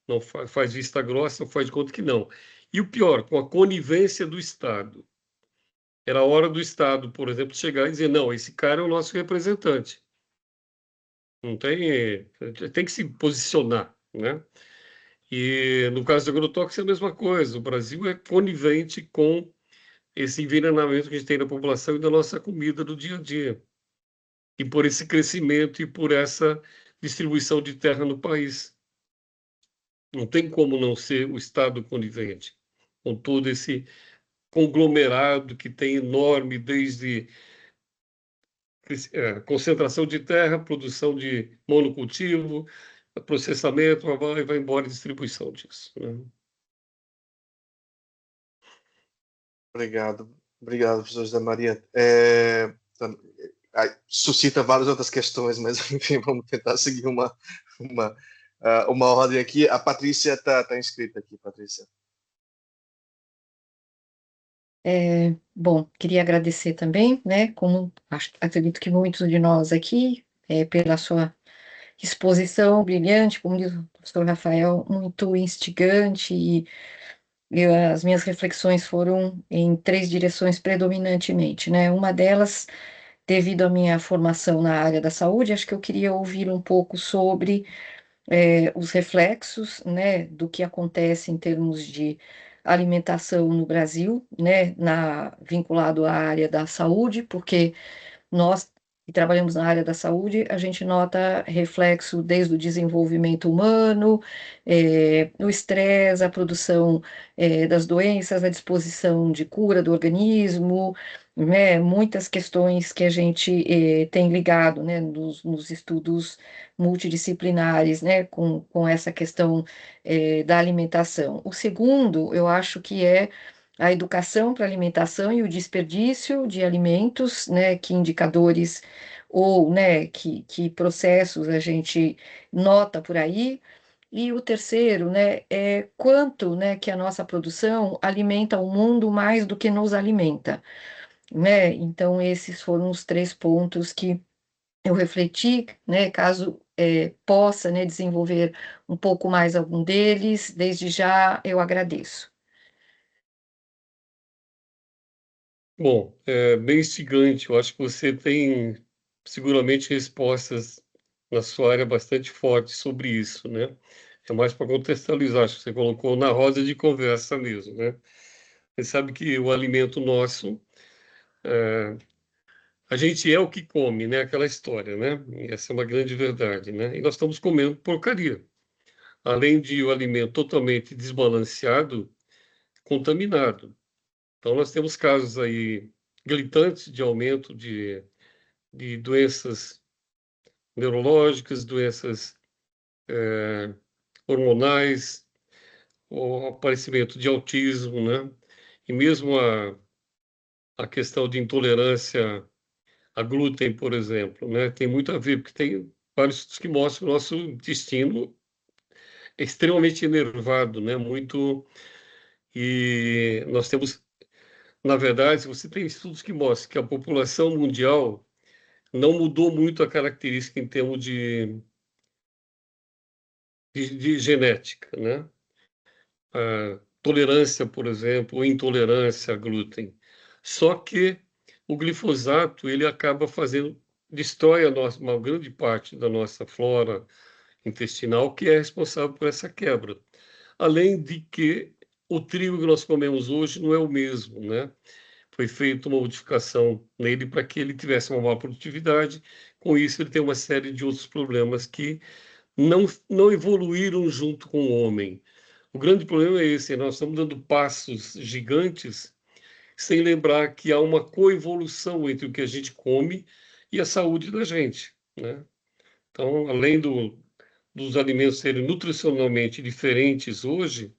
não faz vista grossa, faz de conta que não. E o pior, com a conivência do Estado. Era hora do Estado, por exemplo, chegar e dizer, não, esse cara é o nosso representante. Não tem que se posicionar, né? E no caso do agrotóxico é a mesma coisa. O Brasil é conivente com esse envenenamento que a gente tem na população e da nossa comida do dia a dia. E por esse crescimento e por essa distribuição de terra no país. Não tem como não ser o Estado conivente com todo esse conglomerado que tem enorme, desde concentração de terra, produção de monocultivo, processamento, vai embora a distribuição disso, né? Obrigado, professor José Maria. Suscita várias outras questões, mas enfim, vamos tentar seguir uma ordem aqui. A Patrícia está inscrita aqui, Patrícia. Bom, queria agradecer também, né, como acredito que muitos de nós aqui, pela sua exposição brilhante, como diz o professor Rafael, muito instigante, e as minhas reflexões foram em 3 direções predominantemente, né? Uma delas devido à minha formação na área da saúde, acho que eu queria ouvir um pouco sobre os reflexos, né, do que acontece em termos de alimentação no Brasil, né, vinculado à área da saúde, porque nós que trabalhamos na área da saúde, a gente nota reflexo desde o desenvolvimento humano, o estresse, a produção das doenças, a disposição de cura do organismo, né, muitas questões que a gente tem ligado, né, nos estudos multidisciplinares, né, com essa questão da alimentação. O segundo, eu acho que é a educação para a alimentação e o desperdício de alimentos, né, que indicadores ou, né, que processos a gente nota por aí. E o terceiro, né, é quanto, né, que a nossa produção alimenta o mundo mais do que nos alimenta, né? Então, esses foram os 3 pontos que eu refleti, né, caso possa, né, desenvolver um pouco mais algum deles, desde já eu agradeço. Bom, é bem instigante. Eu acho que você tem seguramente respostas na sua área bastante fortes sobre isso, né? É mais para contextualizar, acho que você colocou na roda de conversa mesmo, né? Você sabe que o alimento nosso, a gente é o que come, né? Aquela história, né? E essa é uma grande verdade, né? E nós estamos comendo porcaria. Além de o alimento totalmente desbalanceado, contaminado. Então, nós temos casos aí gritantes de aumento de doenças neurológicas, doenças hormonais, o aparecimento de autismo, né? E mesmo a questão de intolerância a glúten, por exemplo, né? Tem muito a ver, porque tem vários estudos que mostram que o nosso intestino é extremamente enervado, né? Muito. E nós temos, na verdade, você tem estudos que mostram que a população mundial não mudou muito a característica em termos de genética, né? A tolerância, por exemplo, ou intolerância a glúten. Só que o glifosato, ele acaba destrói uma grande parte da nossa flora intestinal, que é responsável por essa quebra. Além de que o trigo que nós comemos hoje não é o mesmo, né? Foi feita uma modificação nele para que ele tivesse uma maior produtividade. Com isso, ele tem uma série de outros problemas que não evoluíram junto com o homem. O grande problema é esse: nós estamos dando passos gigantes sem lembrar que há uma coevolução entre o que a gente come e a saúde da gente, né? Então, além dos alimentos serem nutricionalmente diferentes hoje,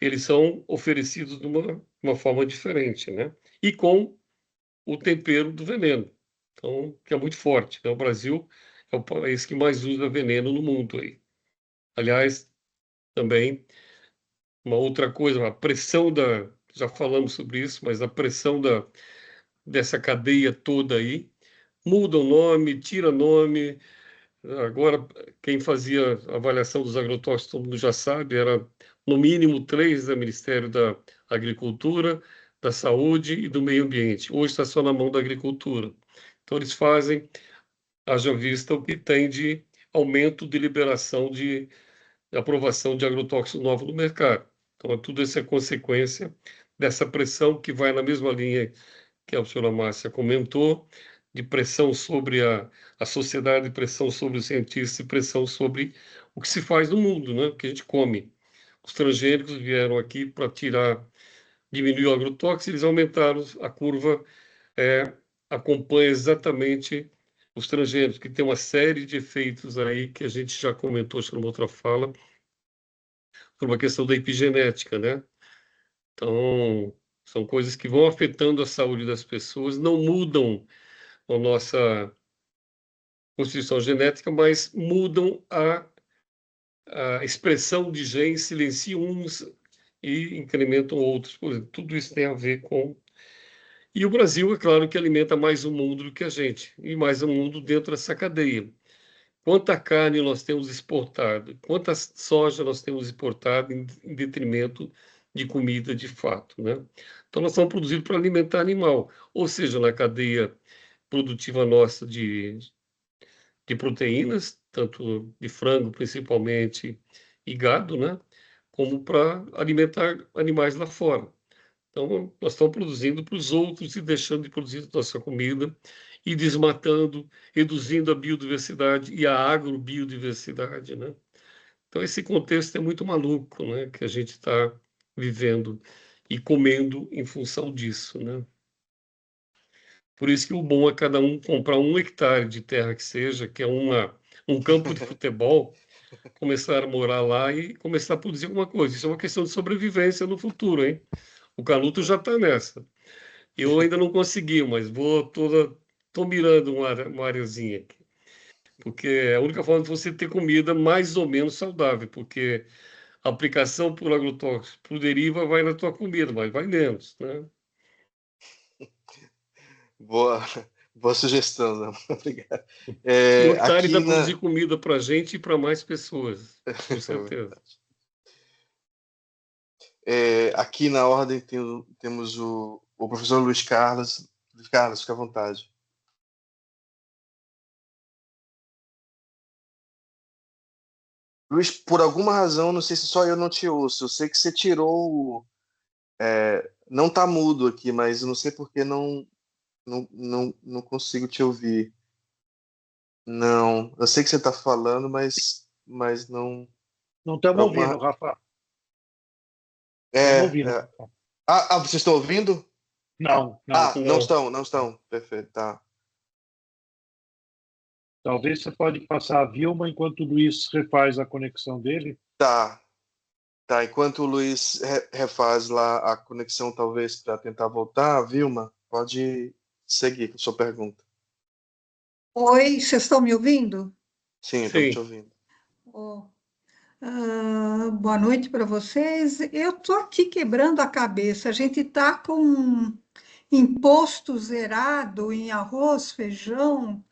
eles são oferecidos de uma forma diferente, né? E com o tempero do veneno, então, que é muito forte, né? O Brasil é o país que mais usa veneno no mundo aí. Aliás, também uma outra coisa, a pressão já falamos sobre isso, mas a pressão dessa cadeia toda aí, muda o nome, tira nome. Agora, quem fazia a avaliação dos agrotóxicos, todo mundo já sabe, era no mínimo 3 do Ministério da Agricultura, da Saúde e do Meio Ambiente. Hoje está só na mão da Agricultura. Então, eles fazem, haja vista o que tem de aumento de liberação de aprovação de agrotóxico novo no mercado. Então, tudo isso é consequência dessa pressão que vai na mesma linha que a senhora Márcia comentou, de pressão sobre a sociedade, pressão sobre os cientistas e pressão sobre o que se faz no mundo, né? O que a gente come. Os transgênicos vieram aqui para diminuir o agrotóxico, eles aumentaram a curva, acompanha exatamente os transgênicos, que tem uma série de efeitos aí que a gente já comentou, acho que numa outra fala, por uma questão da epigenética, né? Então, são coisas que vão afetando a saúde das pessoas, não mudam a nossa constituição genética, mas mudam a expressão de genes, silenciam uns e incrementam outros. Por exemplo, tudo isso tem a ver com... E o Brasil, é claro, que alimenta mais o mundo do que a gente, e mais o mundo dentro dessa cadeia. Quanta carne nós temos exportado, quanta soja nós temos exportado em detrimento de comida de fato, né? Então, nós estamos produzindo para alimentar animal, ou seja, na cadeia produtiva nossa de proteínas, tanto de frango principalmente e gado, né? Como para alimentar animais lá fora. Então, nós estamos produzindo para os outros e deixando de produzir nossa comida e desmatando, reduzindo a biodiversidade e a agrobiodiversidade, né? Então, esse contexto é muito maluco, né? Que a gente está vivendo e comendo em função disso, né? Por isso que o bom é cada um comprar 1 hectare de terra que seja, que é um campo de futebol, começar a morar lá e começar a produzir alguma coisa. Isso é uma questão de sobrevivência no futuro, hein? O Canuto já está nessa. Eu ainda não consegui, mas tô mirando uma areazinha aqui. Porque é a única forma de você ter comida mais ou menos saudável, porque a aplicação por agrotóxico, por deriva, vai na tua comida, mas vai menos, né? Boa, boa sugestão, Zé. Obrigado. E o hectare Aqui vai na. produzir comida para a gente e para mais pessoas, com certeza. Aqui na ordem temos o professor Luiz Carlos. Luiz Carlos, fica à vontade. Luiz, por alguma razão, não sei se só eu não te ouço. Eu sei que você tirou. Não está mudo aqui, mas eu não sei por que não consigo te ouvir. Não, eu sei que você está falando, mas não. Não Por estamos ouvindo, alguma. Rafa. Estamos É, ouvindo. é. Vocês estão ouvindo? Não, não. Não. Não estão. Perfeito, tá. Talvez você pode passar a Vilma enquanto o Luiz refaz a conexão dele. Tá. Enquanto o Luiz refaz lá a conexão, talvez, para tentar voltar, Vilma, pode seguir com a sua pergunta. Oi, vocês estão me ouvindo? Sim, estamos te Sim. ouvindo. Boa noite para vocês. Eu estou aqui quebrando a cabeça. A gente está com imposto zerado em arroz, feijão,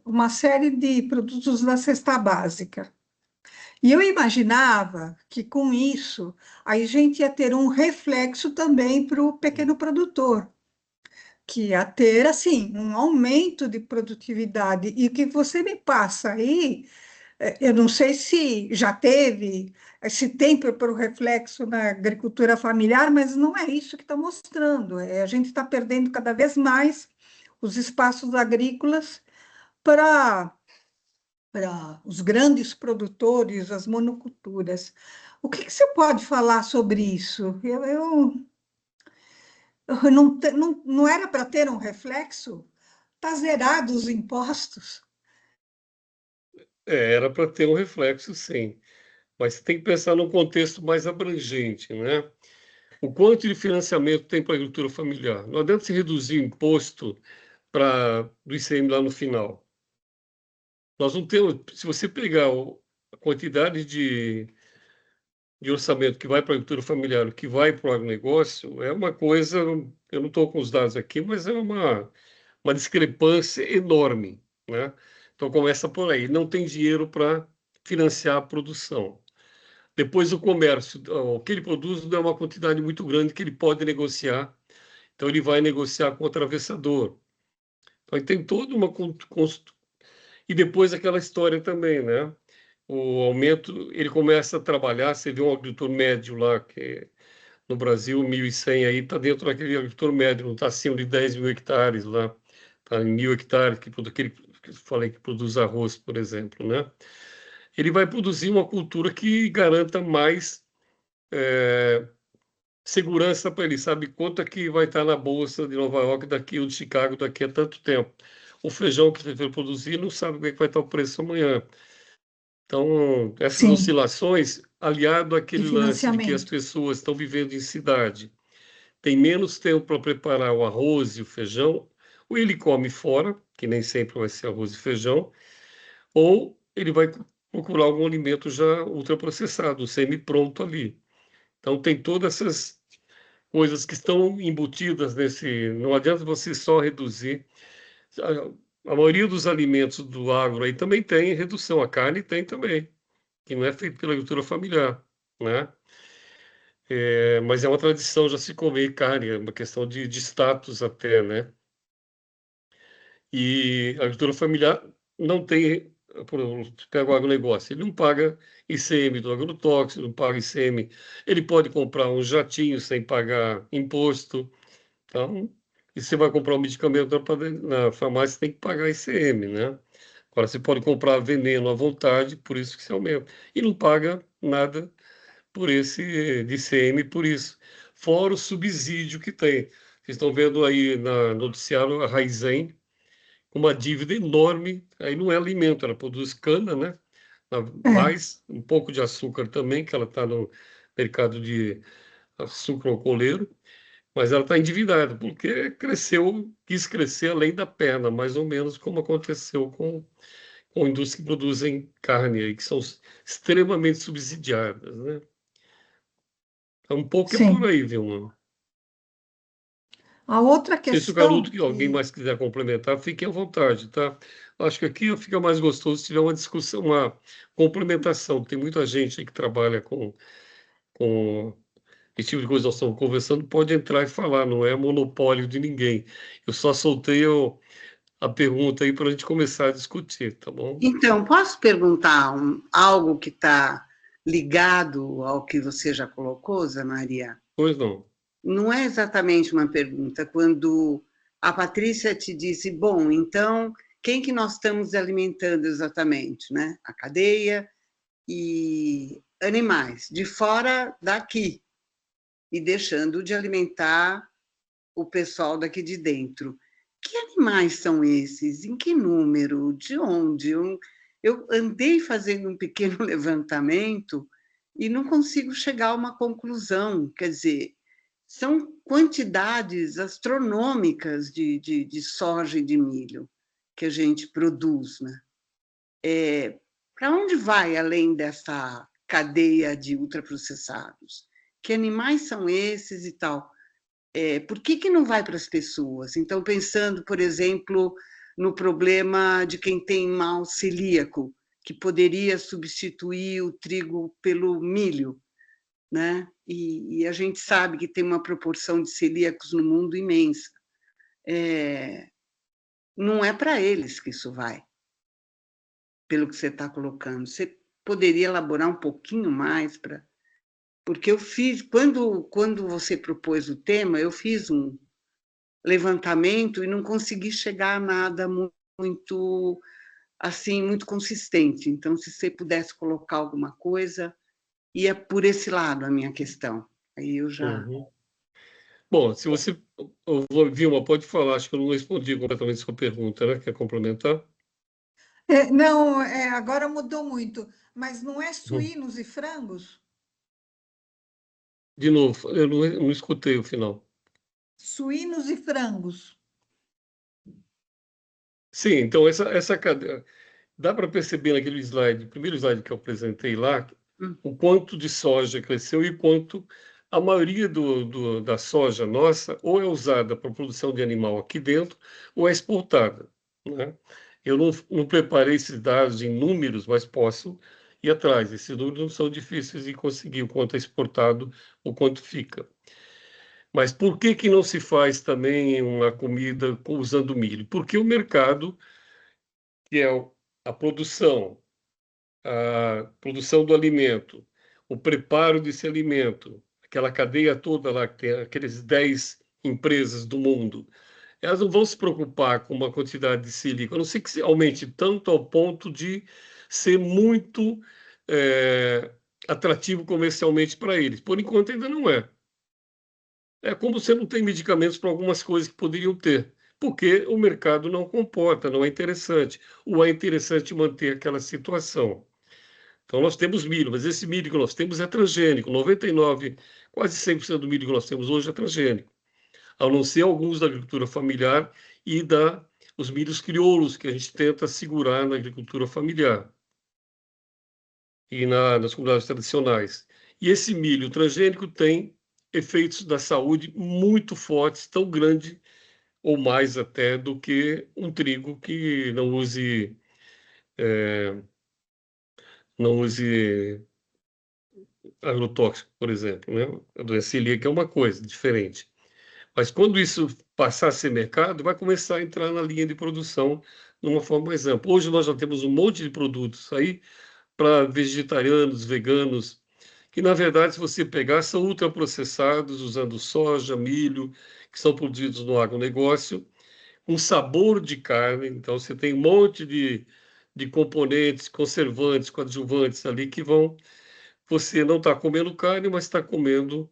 uma série de produtos da cesta básica. E eu imaginava que com isso a gente ia ter um reflexo também para o pequeno produtor, que ia ter assim um aumento de produtividade. E o que você me passa aí, eu não sei se já teve, se tem para o reflexo na agricultura familiar, mas não é isso que está mostrando. A gente está perdendo cada vez mais os espaços agrícolas para os grandes produtores, as monoculturas. O que você pode falar sobre isso? Eu não era para ter um reflexo? Está zerado os impostos? Era para ter um reflexo, sim. Mas tem que pensar num contexto mais abrangente, né? O quanto de financiamento tem para a agricultura familiar? Não adianta se reduzir o imposto do ICM lá no final. Nós não temos, se você pegar a quantidade de orçamento que vai para a agricultura familiar, o que vai para o agronegócio, é uma coisa, eu não estou com os dados aqui, mas é uma discrepância enorme, né? Então começa por aí, não tem dinheiro para financiar a produção. Depois o comércio, o que ele produz não é uma quantidade muito grande que ele pode negociar, então ele vai negociar com o atravessador. Então ele tem toda uma e depois aquela história também, né? O aumento, ele começa a trabalhar, você vê um agricultor médio lá, que no Brasil, 1.100 aí, está dentro daquele agricultor médio, não está acima de 10 mil hectares lá, está em 1.000 hectares, aquele que eu falei que produz arroz, por exemplo, né? Ele vai produzir uma cultura que garanta mais segurança para ele, sabe quanto é que vai estar na bolsa de Nova York daqui ou de Chicago daqui a tanto tempo. O feijão que ele vai produzir não sabe o que vai estar o preço amanhã. Então, essas Sim, oscilações, aliado de àquele lance de que as financiamento. pessoas estão vivendo em cidade, tem menos tempo para preparar o arroz e o feijão, ou ele come fora, que nem sempre vai ser arroz e feijão, ou ele vai procurar algum alimento já ultraprocessado, semi-pronto ali. Então, tem todas essas coisas que estão embutidas nesse. Não adianta você só reduzir. A maioria dos alimentos do agro aí também tem redução, a carne tem também, que não é feito pela agricultura familiar, né? Mas é uma tradição já se comer carne, é uma questão de status até, né? E a agricultura familiar não tem, por exemplo, pega o agronegócio, ele não paga ICM do agrotóxico, não paga ICM, ele pode comprar um jatinho sem pagar imposto, então, e você vai comprar um medicamento na farmácia, tem que pagar ICM, né? Agora, você pode comprar veneno à vontade, por isso que você aumenta, e não paga nada por esse de ICM, por isso, fora o subsídio que tem. Vocês estão vendo aí no noticiário a Raizen, uma dívida enorme, aí não é alimento, ela produz cana, né? É, Mais um pouco de açúcar também, que ela está no mercado de açúcar alcooleiro, mas ela está endividada, porque cresceu, quis crescer além da perna, mais ou menos como aconteceu com indústrias que produzem carne, aí, que são extremamente subsidiadas, né? Então, um pouco é por sim. aí, viu, mano? A outra Se o Caruto, questão que alguém que mais quiser complementar, fiquem à vontade, tá? Acho que aqui fica mais gostoso se tiver uma discussão, uma complementação. Tem muita gente aí que trabalha com esse tipo de coisa. Nós estamos conversando, pode entrar e falar, não é monopólio de ninguém. Eu só soltei a pergunta aí para a gente começar a discutir, tá bom? Então, posso perguntar algo que está ligado ao que você já colocou, Zé Maria? Pois não. Não é exatamente uma pergunta. Quando a Patrícia te disse, bom, então, quem que nós estamos alimentando exatamente, né? A cadeia e animais, de fora daqui, e deixando de alimentar o pessoal daqui de dentro. Que animais são esses? Em que número? De onde? Eu andei fazendo um pequeno levantamento e não consigo chegar a uma conclusão. Quer dizer, são quantidades astronômicas de soja e de milho que a gente produz. Né? Para onde vai além dessa cadeia de ultraprocessados? Que animais são esses e tal? Por que não vai para as pessoas? Então, pensando, por exemplo, no problema de quem tem mal celíaco, que poderia substituir o trigo pelo milho, né? E a gente sabe que tem uma proporção de celíacos no mundo imensa. Não é para eles que isso vai, pelo que você está colocando. Você poderia elaborar um pouquinho mais para. Porque eu fiz, quando você propôs o tema, eu fiz um levantamento e não consegui chegar a nada muito assim, muito consistente. Então, se você pudesse colocar alguma coisa, ia por esse lado a minha questão. Aí eu já. Uhum. Bom, se você, Vilma, pode falar, acho que eu não respondi completamente a sua pergunta, né? Quer complementar? não, agora mudou muito, mas não é Uhum. suínos e frangos? De novo, eu não escutei o final. Suínos e frangos. Sim, então essa cadeia, dá para perceber naquele slide, primeiro slide que eu apresentei lá, o quanto de soja cresceu e quanto a maioria da soja nossa ou é usada para produção de animal aqui dentro ou é exportada, né? Eu não preparei esses dados em números, mas posso ir atrás. Esses números não são difíceis de conseguir, o quanto é exportado, o quanto fica. Mas por que que não se faz também uma comida usando milho? Porque o mercado, que é a produção do alimento, o preparo desse alimento, aquela cadeia toda lá, que tem aqueles 10 empresas do mundo, elas não vão se preocupar com uma quantidade de silício, a não ser que se aumente tanto ao ponto de ser muito atrativo comercialmente para eles. Por enquanto ainda não é. É como você não tem medicamentos para algumas coisas que poderiam ter, porque o mercado não comporta, não é interessante. Ou é interessante manter aquela situação. Então, nós temos milho, mas esse milho que nós temos é transgênico. 99, quase 100% do milho que nós temos hoje é transgênico. A não ser alguns da agricultura familiar e os milhos crioulos que a gente tenta segurar na agricultura familiar e nas comunidades tradicionais. E esse milho transgênico tem efeitos da saúde muito fortes, tão grande ou mais até do que um trigo que não use agrotóxico, por exemplo, né? A doença celíaca é uma coisa diferente. Mas quando isso passar a ser mercado, vai começar a entrar na linha de produção de uma forma mais ampla. Hoje nós já temos um monte de produtos aí para vegetarianos, veganos, que na verdade, se você pegar, são ultraprocessados, usando soja, milho, que são produzidos no agronegócio, com sabor de carne. Então, você tem um monte de componentes, conservantes, coadjuvantes ali que vão. Você não está comendo carne, mas está comendo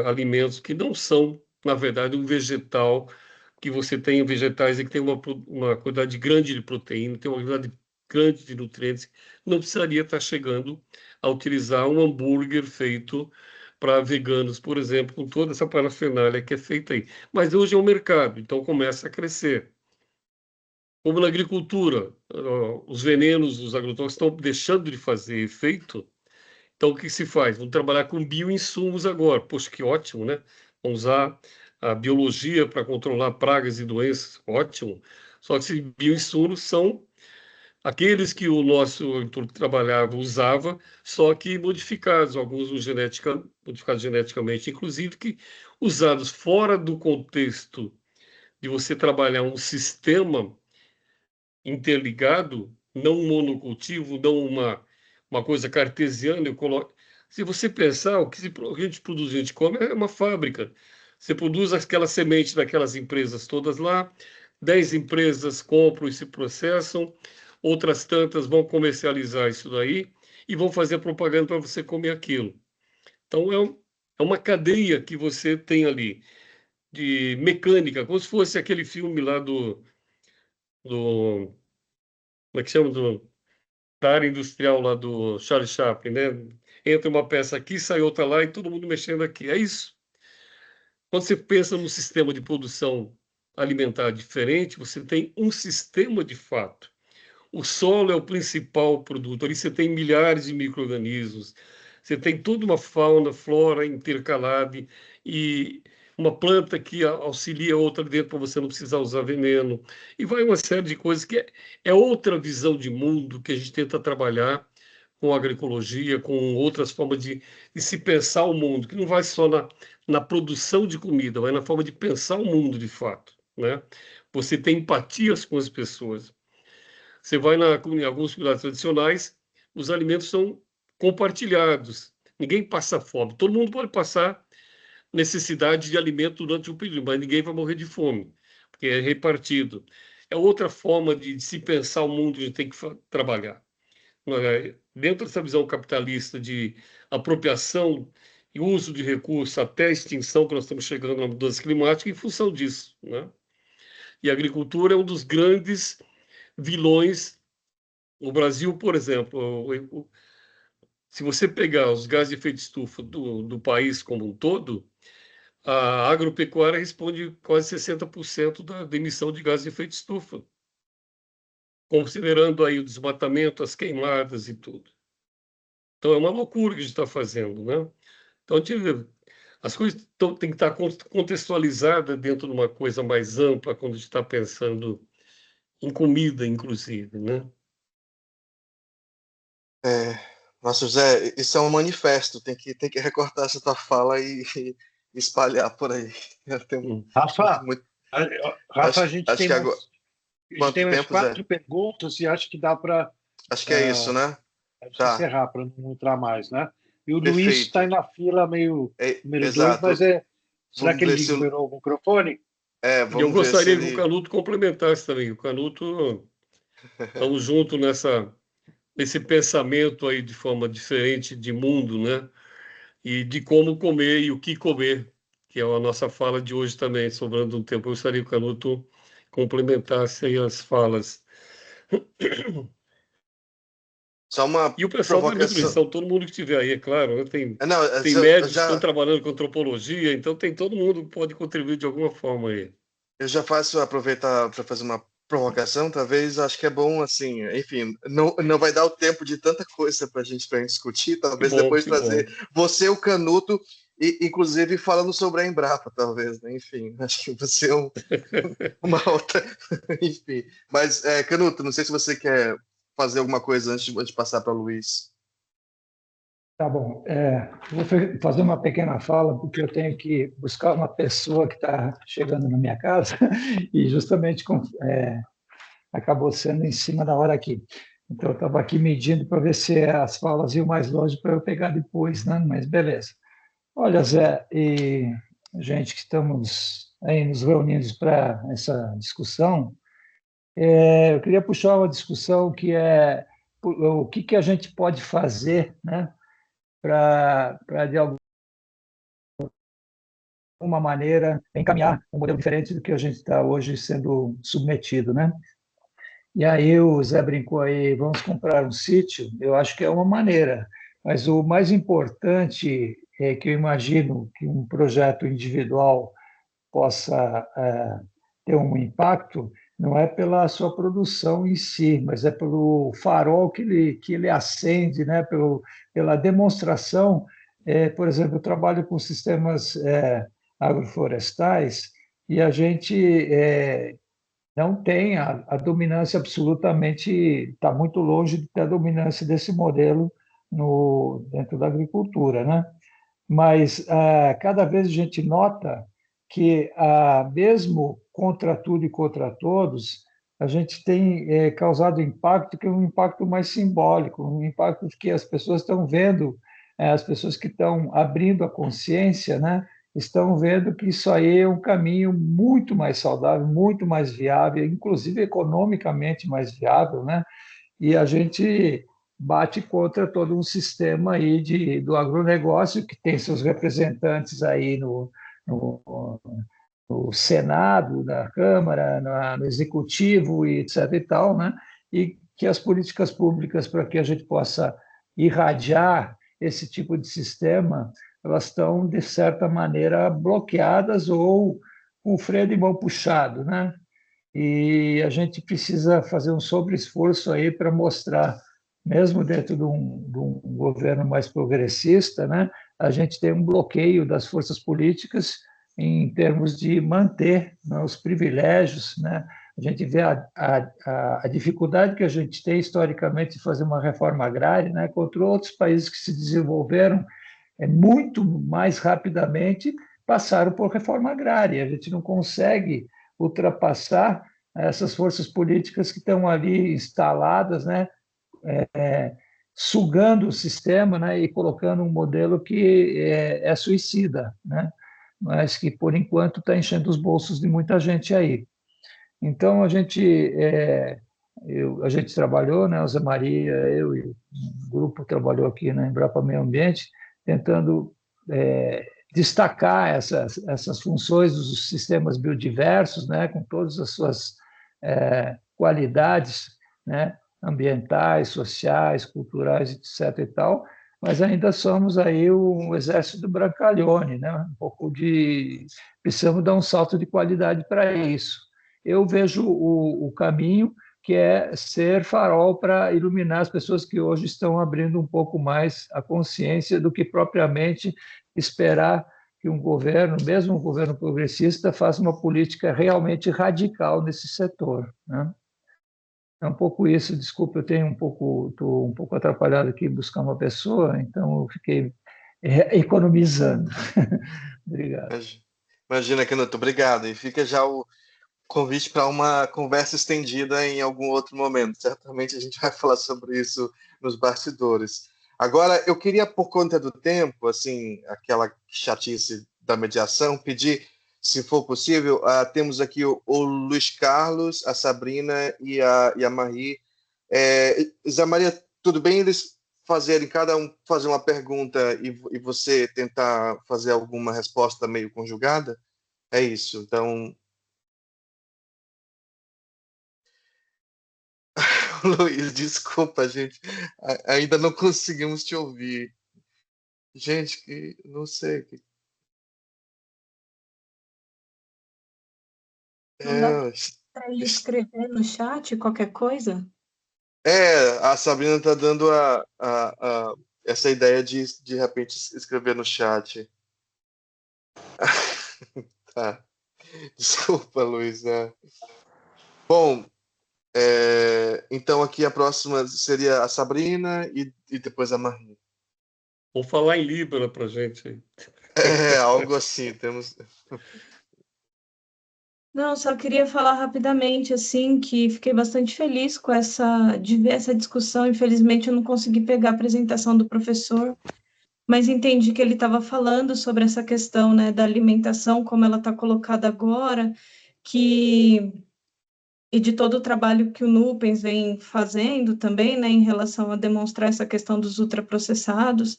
alimentos que não são, na verdade, um vegetal, que você tem vegetais que tem uma quantidade grande de proteína, tem uma quantidade grande de nutrientes, não precisaria estar chegando a utilizar um hambúrguer feito para veganos, por exemplo, com toda essa parafernália que é feita aí. Mas hoje é um mercado, então começa a crescer. Como na agricultura, os venenos, os agrotóxicos estão deixando de fazer efeito. Então, o que se faz? Vamos trabalhar com bioinsumos agora. Poxa, que ótimo, né? Vamos usar a biologia para controlar pragas e doenças. Ótimo. Só que esses bioinsumos são aqueles que o nosso autor que trabalhava usava, só que modificados, alguns modificados geneticamente, inclusive que usados fora do contexto de você trabalhar um sistema interligado, não um monocultivo, não uma coisa cartesiana. Se você pensar, o que a gente produz, a gente come, é uma fábrica. Você produz aquela semente daquelas empresas todas lá, 10 empresas compram e se processam, outras tantas vão comercializar isso daí e vão fazer propaganda para você comer aquilo. Então, é uma cadeia que você tem ali, de mecânica, como se fosse aquele filme lá do como é que chama? Da área industrial lá do Charlie Chaplin, né? Entra uma peça aqui, sai outra lá e todo mundo mexendo aqui. É isso. Quando você pensa num sistema de produção alimentar diferente, você tem um sistema de fato. O solo é o principal produto. Ali você tem milhares de micro-organismos, você tem toda uma fauna, flora intercalada e uma planta que auxilia a outra dentro para você não precisar usar veneno. E vai uma série de coisas que é outra visão de mundo que a gente tenta trabalhar com agroecologia, com outras formas de se pensar o mundo, que não vai só na produção de comida, vai na forma de pensar o mundo de fato, né? Você tem empatias com as pessoas. Você vai em alguns cuidados tradicionais, os alimentos são compartilhados. Ninguém passa fome. Todo mundo pode passar necessidade de alimento durante um período, mas ninguém vai morrer de fome, porque é repartido. É outra forma de se pensar o mundo que a gente tem que trabalhar. Dentro dessa visão capitalista de apropriação e uso de recursos até a extinção que nós estamos chegando na mudança climática em função disso, né? E a agricultura é um dos grandes vilões. O Brasil, por exemplo, se você pegar os gases de efeito de estufa do país como um todo, a agropecuária responde quase 60% da emissão de gases de efeito de estufa, considerando aí o desmatamento, as queimadas e tudo. Então, é uma loucura que a gente está fazendo, né? Então, as coisas têm que estar contextualizadas dentro de uma coisa mais ampla quando a gente está pensando em comida, inclusive, né? Nossa, José, isso é um manifesto, tem que recortar essa tua fala e espalhar por aí. Eu tenho Rafa, muito- Rafa, a gente tem que agora. a gente Quanto tem mais tempo, Zé? 4 perguntas e acho que dá para Acho que é isso, né? Tá, encerrar, para não entrar mais, né? E o Luiz perfeito. está aí na fila meio número 2, Exato. mas será Vamos que ele ver se liberou o microfone? E eu vamos ver se gostaria que o ele. Canuto complementasse também. O Canuto, estamos juntos nesse pensamento aí de forma diferente de mundo, né? E de como comer e o que comer, que é a nossa fala de hoje também, sobrando um tempo. Eu gostaria que o Canuto complementasse aí as falas. Só uma E o pessoal da provocação. nutrição, todo mundo que estiver aí, é claro, né? Tem Não, médicos que estão trabalhando com antropologia, então tem todo mundo que pode contribuir de alguma forma aí. eu já faço aproveitar para fazer uma provocação, talvez acho que é bom assim, enfim, não vai dar o tempo de tanta coisa para a gente discutir, talvez depois Que bom. trazer você, o Canuto, e inclusive falando sobre a Embrapa, talvez, né? Enfim, acho que você é uma outra, enfim. Mas, Canuto, não sei se você quer fazer alguma coisa antes de passar para o Luiz. Tá bom. Vou fazer uma pequena fala, porque eu tenho que buscar uma pessoa que está chegando na minha casa e justamente acabou sendo em cima da hora aqui. Então, eu estava aqui medindo para ver se as falas iam mais longe para eu pegar depois, né? Mas beleza. Olha, Zé, e gente que estamos aí nos reunindo para essa discussão, eu queria puxar uma discussão que é o que que a gente pode fazer, né, para de alguma maneira encaminhar um modelo diferente do que a gente está hoje sendo submetido, né? E aí o Zé brincou aí, vamos comprar um sítio. Eu acho que é uma maneira, mas o mais importante é que eu imagino que um projeto individual possa ter um impacto, não é pela sua produção em si, mas é pelo farol que ele acende, né? Pela demonstração. Por exemplo, eu trabalho com sistemas agroflorestais e a gente não tem a dominância absolutamente, está muito longe de ter a dominância desse modelo dentro da agricultura, né? Mas cada vez a gente nota que, mesmo contra tudo e contra todos, a gente tem causado impacto que é um impacto mais simbólico, um impacto que as pessoas estão vendo, as pessoas que estão abrindo a consciência, né, estão vendo que isso aí é um caminho muito mais saudável, muito mais viável, inclusive economicamente mais viável, né? E a gente bate contra todo um sistema aí do agronegócio que tem seus representantes aí no, no Senado, na Câmara, no Executivo e etc. e tal, né? E que as políticas públicas para que a gente possa irradiar esse tipo de sistema, elas estão, de certa maneira, bloqueadas ou com o freio de mão puxado, né? E a gente precisa fazer um sobre-esforço aí para mostrar, mesmo dentro de um governo mais progressista, né, a gente tem um bloqueio das forças políticas em termos de manter, né, os privilégios, né? A gente vê a dificuldade que a gente tem historicamente de fazer uma reforma agrária, né, contra outros países que se desenvolveram muito mais rapidamente, passaram por reforma agrária. A gente não consegue ultrapassar essas forças políticas que estão ali instaladas, né, sugando o sistema, né, e colocando um modelo que é suicida, né, mas que, por enquanto, está enchendo os bolsos de muita gente aí. Então, a gente trabalhou, né, a Zé Maria, eu e o grupo trabalhou aqui na Embrapa Meio Ambiente, tentando destacar essas funções dos sistemas biodiversos, né, com todas as suas qualidades, né, ambientais, sociais, culturais, etc. e tal, mas ainda somos aí o exército do Brancaleone, né, precisamos dar um salto de qualidade para isso. Eu vejo o caminho que é ser farol para iluminar as pessoas que hoje estão abrindo um pouco mais a consciência do que propriamente esperar que um governo, mesmo um governo progressista, faça uma política realmente radical nesse setor, né? É um pouco isso. Desculpa, estou um pouco atrapalhado aqui em buscar uma pessoa, então eu fiquei economizando. Obrigado. Imagina, Canuto, obrigado. E fica já o convite para uma conversa estendida em algum outro momento. Certamente a gente vai falar sobre isso nos bastidores. Agora, eu queria, por conta do tempo, assim, aquela chatice da mediação, pedir, se for possível, temos aqui o Luiz Carlos, a Sabrina e a Marie. Zé Maria, tudo bem eles fazerem, cada um fazer uma pergunta e você tentar fazer alguma resposta meio conjugada? É isso. Então, Luiz, desculpa, gente. Ainda não conseguimos te ouvir. Gente, que não sei. Não dá É, para ele escrever no chat qualquer coisa? a Sabrina está dando essa ideia de repente escrever no chat. Tá. Desculpa, Luiz. Né? Bom, então aqui a próxima seria a Sabrina e depois a Marie. Vou falar em Libra para a gente aí. Algo assim, temos... Não, só queria falar rapidamente, assim, que fiquei bastante feliz com de ver essa discussão. Infelizmente, eu não consegui pegar a apresentação do professor, mas entendi que ele estava falando sobre essa questão, né, da alimentação, como ela está colocada agora, e de todo o trabalho que o Nupens vem fazendo também, né, em relação a demonstrar essa questão dos ultraprocessados.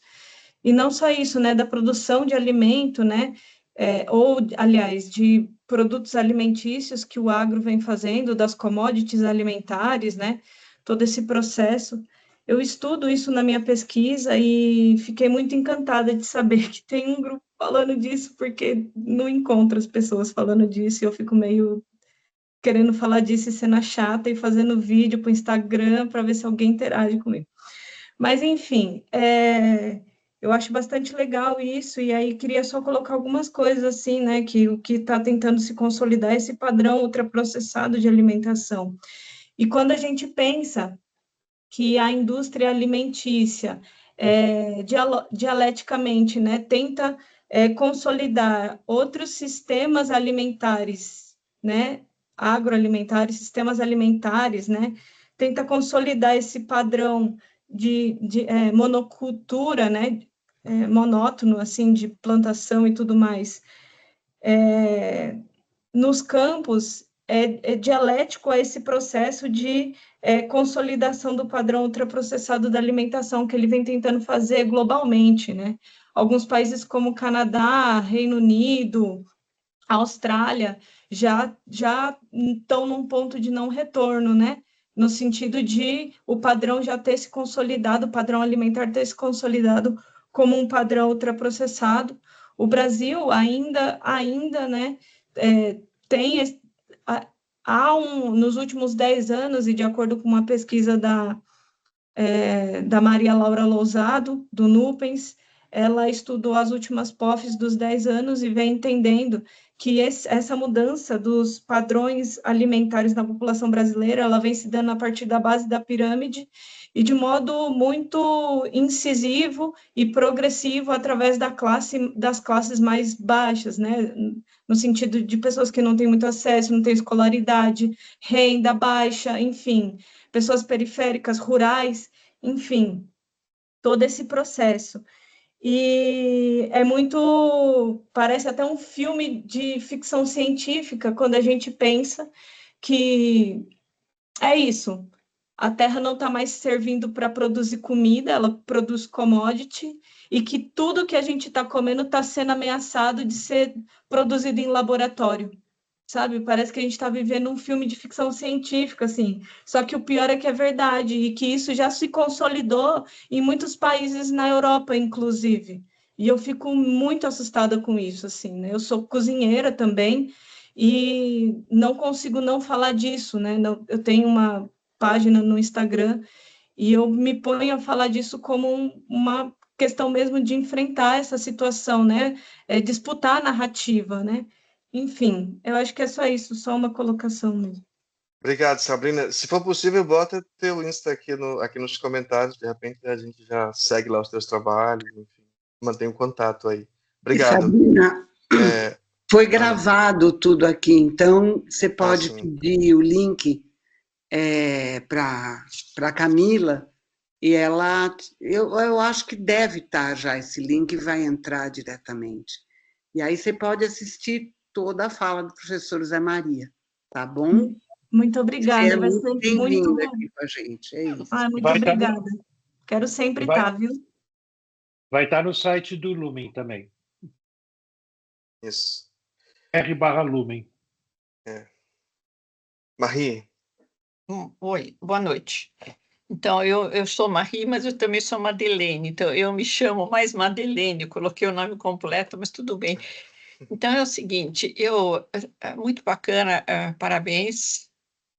E não só isso, né, da produção de alimento, né, ou, aliás, de produtos alimentícios que o agro vem fazendo, das commodities alimentares, né, todo esse processo. Eu estudo isso na minha pesquisa e fiquei muito encantada de saber que tem um grupo falando disso, porque não encontro as pessoas falando disso e eu fico meio querendo falar disso e sendo chata e fazendo vídeo para o Instagram para ver se alguém interage comigo. Mas, enfim, eu acho bastante legal isso, e aí queria só colocar algumas coisas assim, né, que o que está tentando se consolidar é esse padrão ultraprocessado de alimentação. E quando a gente pensa que a indústria alimentícia, dialeticamente, né, tenta consolidar outros sistemas alimentares, né, agroalimentares, sistemas alimentares, né, tenta consolidar esse padrão de monocultura, né, monótono, assim, de plantação e tudo mais, nos campos, é dialético a esse processo de consolidação do padrão ultraprocessado da alimentação que ele vem tentando fazer globalmente, né? Alguns países como Canadá, Reino Unido, Austrália, já estão num ponto de não retorno, né? No sentido de o padrão já ter se consolidado, o padrão alimentar ter se consolidado como um padrão ultraprocessado. O Brasil ainda, né, tem nos últimos 10 anos, e de acordo com uma pesquisa da Maria Laura Lousado, do Nupens, ela estudou as últimas POFs dos 10 anos e vem entendendo que essa mudança dos padrões alimentares na população brasileira, ela vem se dando a partir da base da pirâmide e de modo muito incisivo e progressivo através das classes mais baixas, né? No sentido de pessoas que não têm muito acesso, não têm escolaridade, renda baixa, enfim, pessoas periféricas, rurais, enfim, todo esse processo. E parece até um filme de ficção científica quando a gente pensa que é isso. A terra não está mais servindo para produzir comida, ela produz commodity, e que tudo que a gente está comendo está sendo ameaçado de ser produzido em laboratório, sabe? Parece que a gente está vivendo um filme de ficção científica, assim. Só que o pior é que é verdade, e que isso já se consolidou em muitos países na Europa, inclusive. E eu fico muito assustada com isso, assim, né? Eu sou cozinheira também, e não consigo não falar disso, né? Eu tenho uma página no Instagram, e eu me ponho a falar disso como uma questão mesmo de enfrentar essa situação, né? Disputar a narrativa, né? Enfim, eu acho que é só isso, só uma colocação mesmo. Obrigado, Sabrina. Se for possível, bota teu Insta aqui nos comentários, de repente a gente já segue lá os teus trabalhos, enfim, mantém o contato aí. Obrigado. E, Sabrina, foi gravado tudo aqui, então você pode pedir o link para a Camila, e eu acho que deve estar já esse link, vai entrar diretamente. E aí você pode assistir toda a fala do professor Zé Maria, tá bom? Muito obrigada, vai ser bem-vindo aqui com a gente, é isso. Muito obrigada. Quero sempre estar, viu? Vai estar no site do Lumen também. Isso. r/Lumen. Marie. Oi, boa noite. Então, eu sou Marie, mas eu também sou Madeleine. Então, eu me chamo mais Madeleine, eu coloquei o nome completo, mas tudo bem. Então, é o seguinte, muito bacana, parabéns,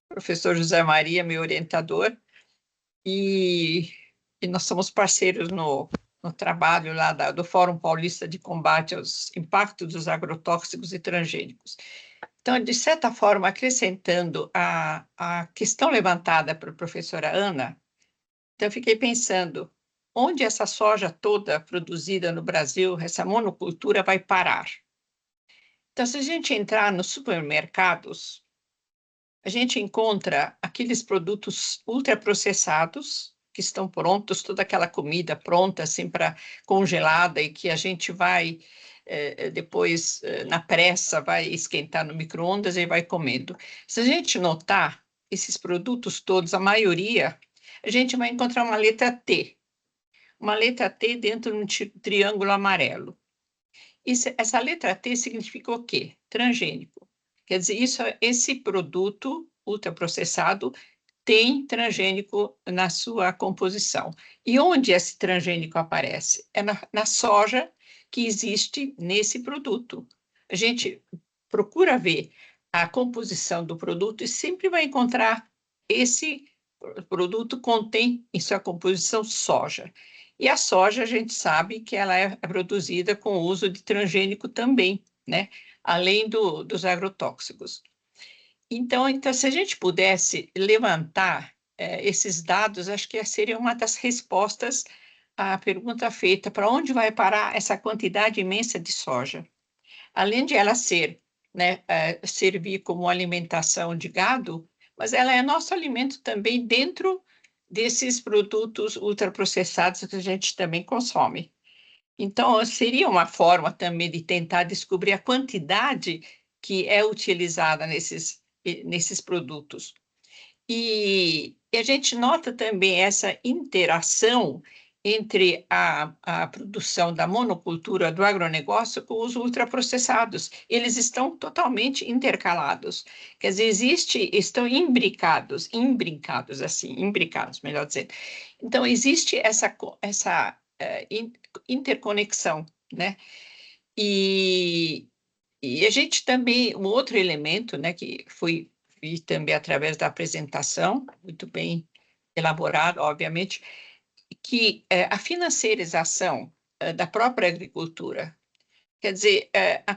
professor José Maria, meu orientador, e nós somos parceiros no trabalho lá do Fórum Paulista de Combate aos Impactos dos Agrotóxicos e Transgênicos. Então, de certa forma, acrescentando a questão levantada pela professora Ana, então eu fiquei pensando, onde essa soja toda produzida no Brasil, essa monocultura, vai parar? Então, se a gente entrar nos supermercados, a gente encontra aqueles produtos ultraprocessados, que estão prontos, toda aquela comida pronta, assim, para congelada, e que a gente vai, depois, na pressa, vai esquentar no micro-ondas e vai comendo. Se a gente notar, esses produtos todos, a maioria, a gente vai encontrar uma letra T. Uma letra T dentro de um triângulo amarelo. Essa letra T significa o quê? Transgênico. Quer dizer, esse produto ultraprocessado tem transgênico na sua composição. E onde esse transgênico aparece? É na soja que existe nesse produto. A gente procura ver a composição do produto e sempre vai encontrar esse produto contém em sua composição soja. E a soja, a gente sabe que ela é produzida com o uso de transgênico também, né? Além dos agrotóxicos. Então, se a gente pudesse levantar esses dados, acho que seria uma das respostas à pergunta feita: para onde vai parar essa quantidade imensa de soja? Além de ela servir como alimentação de gado, mas ela é nosso alimento também dentro desses produtos ultraprocessados que a gente também consome. Então, seria uma forma também de tentar descobrir a quantidade que é utilizada nesses produtos. E a gente nota também essa interação entre a produção da monocultura do agronegócio com os ultraprocessados. Eles estão totalmente intercalados. Quer dizer, estão imbricados, melhor dizendo. Então, existe essa interconexão, né? E a gente também, um outro elemento, né, que vi também através da apresentação, muito bem elaborado, obviamente, que a financiarização da própria agricultura, quer dizer,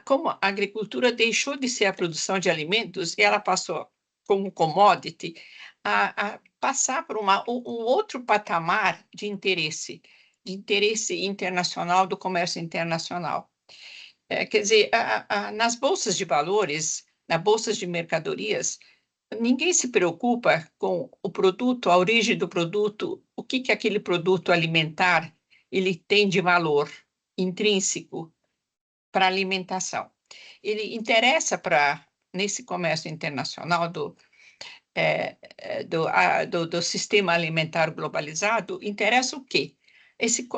como a agricultura deixou de ser a produção de alimentos e ela passou, como commodity, a passar por um outro patamar de interesse internacional, do comércio internacional. Quer dizer, nas bolsas de valores, nas bolsas de mercadorias, ninguém se preocupa com o produto, a origem do produto, o que aquele produto alimentar ele tem de valor intrínseco para alimentação. Ele interessa nesse comércio internacional do sistema alimentar globalizado, interessa o quê?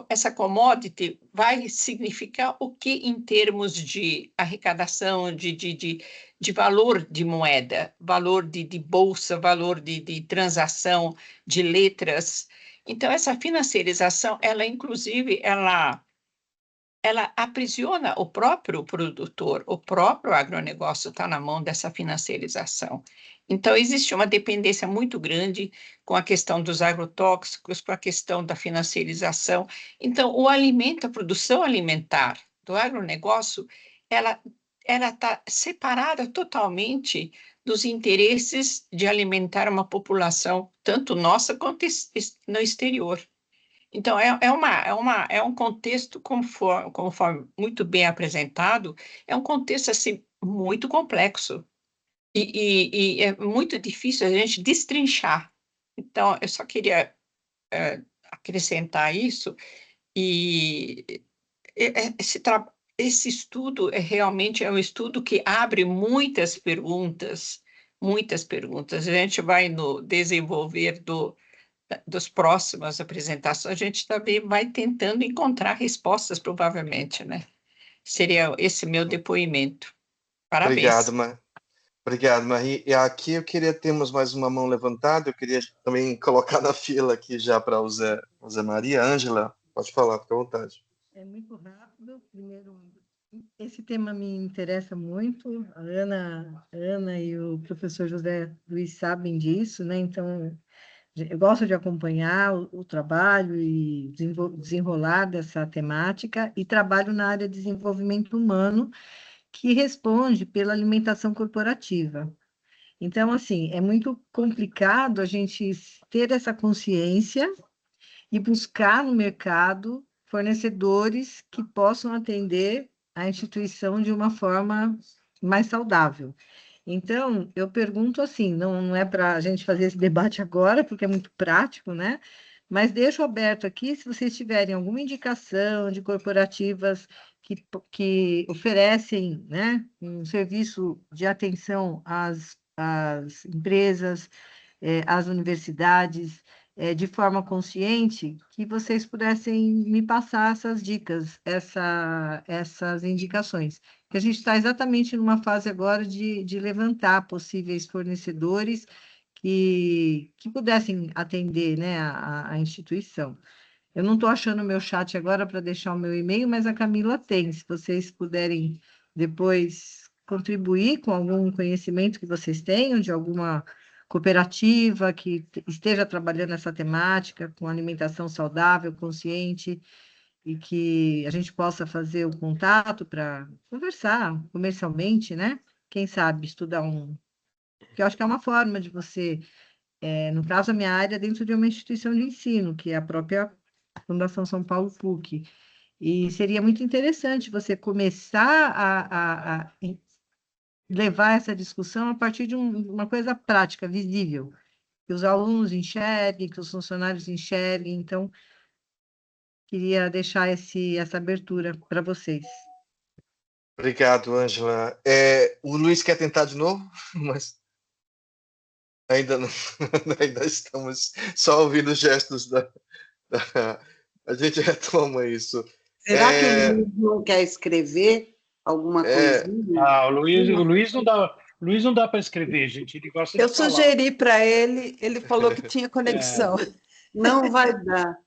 Essa commodity vai significar o que em termos de arrecadação, de valor de moeda, valor de bolsa, valor de transação, de letras. Então, essa financiarização, inclusive, ela aprisiona o próprio produtor, o próprio agronegócio está na mão dessa financiarização. Então, existe uma dependência muito grande com a questão dos agrotóxicos, com a questão da financiarização. Então, a produção alimentar do agronegócio, ela está separada totalmente dos interesses de alimentar uma população, tanto nossa quanto no exterior. Então, é um contexto, conforme muito bem apresentado, é um contexto assim, muito complexo. E é muito difícil a gente destrinchar. Então, eu só queria acrescentar isso. E esse estudo realmente é um estudo que abre muitas perguntas. A gente vai no desenvolver das próximas apresentações, a gente também vai tentando encontrar respostas, provavelmente, né? Seria esse meu depoimento. Parabéns. Obrigado, Marie. E aqui temos mais uma mão levantada, eu queria também colocar na fila aqui já para o Zé Maria. Ângela, pode falar, fica à vontade. É muito rápido. Primeiro, esse tema me interessa muito, a Ana e o professor José Luiz sabem disso, né? Então, eu gosto de acompanhar o trabalho e desenrolar dessa temática, e trabalho na área de desenvolvimento humano, que responde pela alimentação corporativa. Então, assim, é muito complicado a gente ter essa consciência e buscar no mercado fornecedores que possam atender a instituição de uma forma mais saudável. Então, eu pergunto assim, não é para a gente fazer esse debate agora, porque é muito prático, né? Mas deixo aberto aqui, se vocês tiverem alguma indicação de corporativas que oferecem, né, um serviço de atenção às empresas, às universidades, de forma consciente, que vocês pudessem me passar essas dicas, essas indicações. Que a gente está exatamente numa fase agora de levantar possíveis fornecedores que pudessem atender, né, a instituição. Eu não estou achando o meu chat agora para deixar o meu e-mail, mas a Camila tem. Se vocês puderem depois contribuir com algum conhecimento que vocês tenham de alguma cooperativa que esteja trabalhando essa temática com alimentação saudável, consciente, e que a gente possa fazer o contato para conversar comercialmente, né? Quem sabe estudar que eu acho que é uma forma de você, no caso, a minha área é dentro de uma instituição de ensino, que é a própria Fundação São Paulo PUC. E seria muito interessante você começar a levar essa discussão a partir de uma coisa prática, visível, que os alunos enxerguem, que os funcionários enxerguem. Então, queria deixar essa abertura para vocês. Obrigado, Ângela. O Luiz quer tentar de novo, mas ainda não, ainda estamos só ouvindo gestos a gente retoma isso. Será que o Luiz não quer escrever alguma coisinha? O Luiz não dá para escrever, gente. Ele gosta de Eu falar. sugeri para ele, ele falou que tinha conexão. Não vai dar.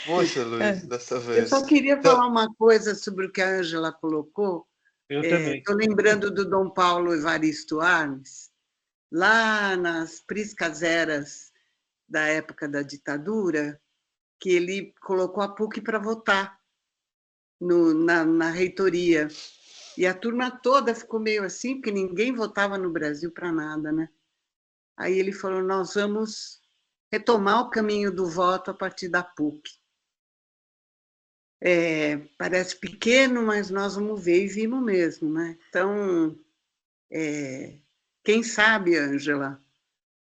Poxa, Luiz, dessa vez. Eu só queria falar uma coisa sobre o que a Ângela colocou. Eu também. Estou lembrando do Dom Paulo Evaristo Arnes, lá nas priscas eras da época da ditadura, que ele colocou a PUC para votar na reitoria. E a turma toda ficou meio assim, porque ninguém votava no Brasil para nada, né? Aí ele falou, nós vamos retomar o caminho do voto a partir da PUC. Parece pequeno, mas nós vamos ver e vimos mesmo, né? Então, quem sabe, Ângela,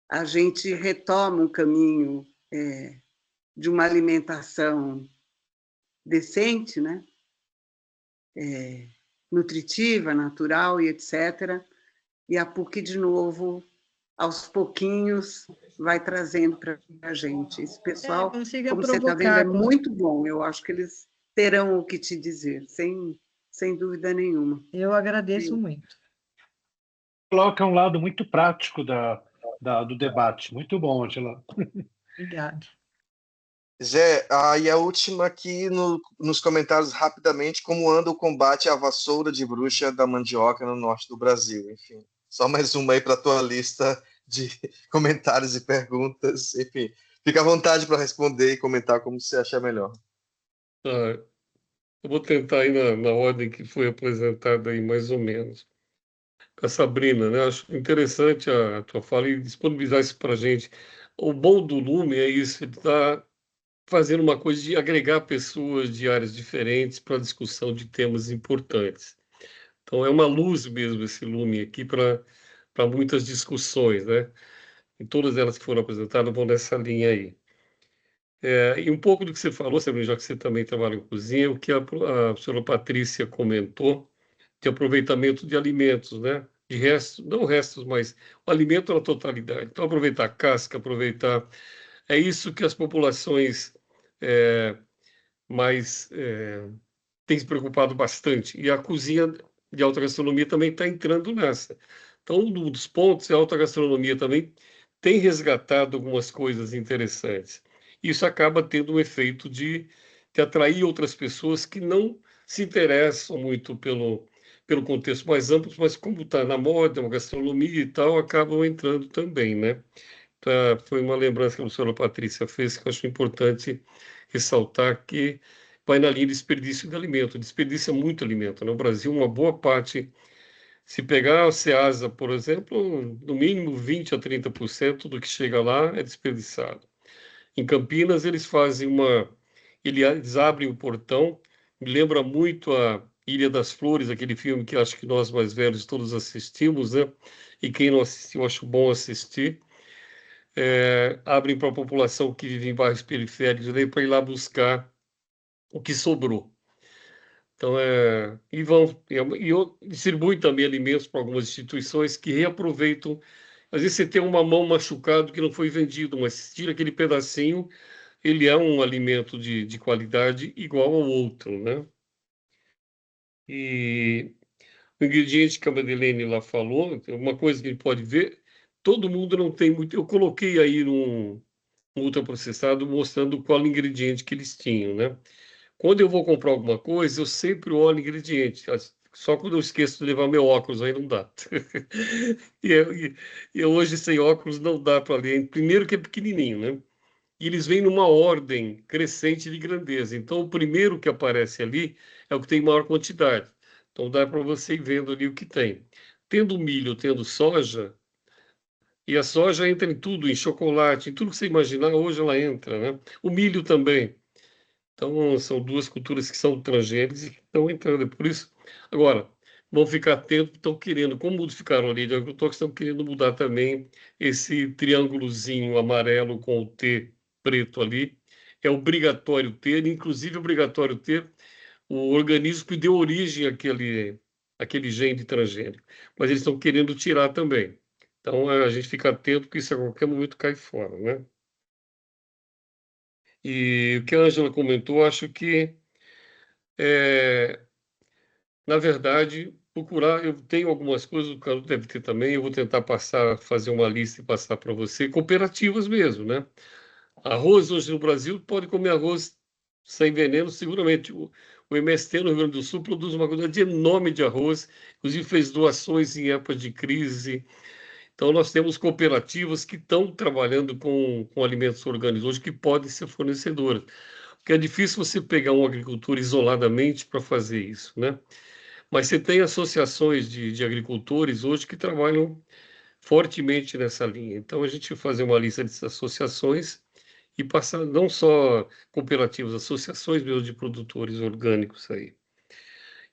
a gente retoma um caminho de uma alimentação decente, né? Nutritiva, natural e etc. E a PUC, de novo, aos pouquinhos, vai trazendo para a gente. Esse pessoal, como você está vendo, é muito bom. Eu acho que eles terão o que te dizer, sem dúvida nenhuma. Eu agradeço muito. Coloca um lado muito prático do debate. Muito bom, Angela. Obrigada. Zé, e a última aqui nos comentários rapidamente, como anda o combate à vassoura de bruxa da mandioca no norte do Brasil? Enfim, só mais uma aí para a tua lista de comentários e perguntas. Enfim, fica à vontade para responder e comentar como você achar melhor. Eu vou tentar ir na ordem que foi apresentada aí, mais ou menos. Com a Sabrina, né? Acho interessante a tua fala e disponibilizar isso para a gente. O bom do Lume é isso, ele está fazendo uma coisa de agregar pessoas de áreas diferentes para a discussão de temas importantes. Então, é uma luz mesmo esse Lume aqui para muitas discussões, né? E todas elas que foram apresentadas vão nessa linha aí. E um pouco do que você falou, Sabrina, já que você também trabalha em cozinha, o que a senhora Patrícia comentou, de aproveitamento de alimentos, né? De restos, não restos, mas o alimento na totalidade. Então, aproveitar a casca, aproveitar... É isso que as populações têm se preocupado bastante. E a cozinha de alta gastronomia também está entrando nessa. Então, um dos pontos é a alta gastronomia também tem resgatado algumas coisas interessantes. Isso acaba tendo um efeito de atrair outras pessoas que não se interessam muito pelo contexto mais amplo, mas como está na moda, uma gastronomia e tal, acabam entrando também, né? Então, foi uma lembrança que a professora Patrícia fez, que eu acho importante ressaltar, que vai na linha de desperdício de alimento. Desperdiça muito alimento. No Brasil, uma boa parte, se pegar a Ceasa, por exemplo, no mínimo 20% a 30% do que chega lá é desperdiçado. Em Campinas, eles abrem o portão, me lembra muito a Ilha das Flores, aquele filme que acho que nós mais velhos todos assistimos, né? E quem não assistiu, acho bom assistir. Abrem para a população que vive em bairros periféricos para ir lá buscar o que sobrou. Então, distribuem também alimentos para algumas instituições que reaproveitam. Às vezes você tem uma mão machucada que não foi vendido, mas se tira aquele pedacinho, ele é um alimento de qualidade igual ao outro, né? E o ingrediente que a Madeleine lá falou, uma coisa que a gente pode ver, todo mundo não tem muito. Eu coloquei aí um ultraprocessado mostrando qual ingrediente que eles tinham, né? Quando eu vou comprar alguma coisa, eu sempre olho o ingrediente. Só quando eu esqueço de levar meu óculos, aí não dá. E hoje, sem óculos, não dá para ler. Primeiro que é pequenininho, né? E eles vêm numa ordem crescente de grandeza. Então, o primeiro que aparece ali é o que tem maior quantidade. Então, dá para você ir vendo ali o que tem. Tendo milho, tendo soja, e a soja entra em tudo, em chocolate, em tudo que você imaginar, hoje ela entra, né? O milho também. Então, são duas culturas que são transgênicas e que estão entrando. Por isso, agora, vão ficar atentos, estão querendo, como modificaram a lei de agrotóxicos, estão querendo mudar também esse triângulozinho amarelo com o T preto ali. É obrigatório ter, inclusive é obrigatório ter o organismo que deu origem àquele gene transgênico. Mas eles estão querendo tirar também. Então, a gente fica atento, porque isso a qualquer momento cai fora, né? E o que a Ângela comentou, acho que, na verdade, procurar. Eu tenho algumas coisas, o Carlos deve ter também, eu vou tentar fazer uma lista e passar para você, cooperativas mesmo, né? Arroz, hoje no Brasil, pode comer arroz sem veneno, seguramente. O MST no Rio Grande do Sul produz uma quantidade enorme de arroz, inclusive fez doações em época de crise. Então, nós temos cooperativas que estão trabalhando com alimentos orgânicos hoje, que podem ser fornecedoras. Porque é difícil você pegar um agricultor isoladamente para fazer isso, né? Mas você tem associações de agricultores hoje que trabalham fortemente nessa linha. Então, a gente fazer uma lista dessas associações e passar não só cooperativas, associações mesmo de produtores orgânicos aí.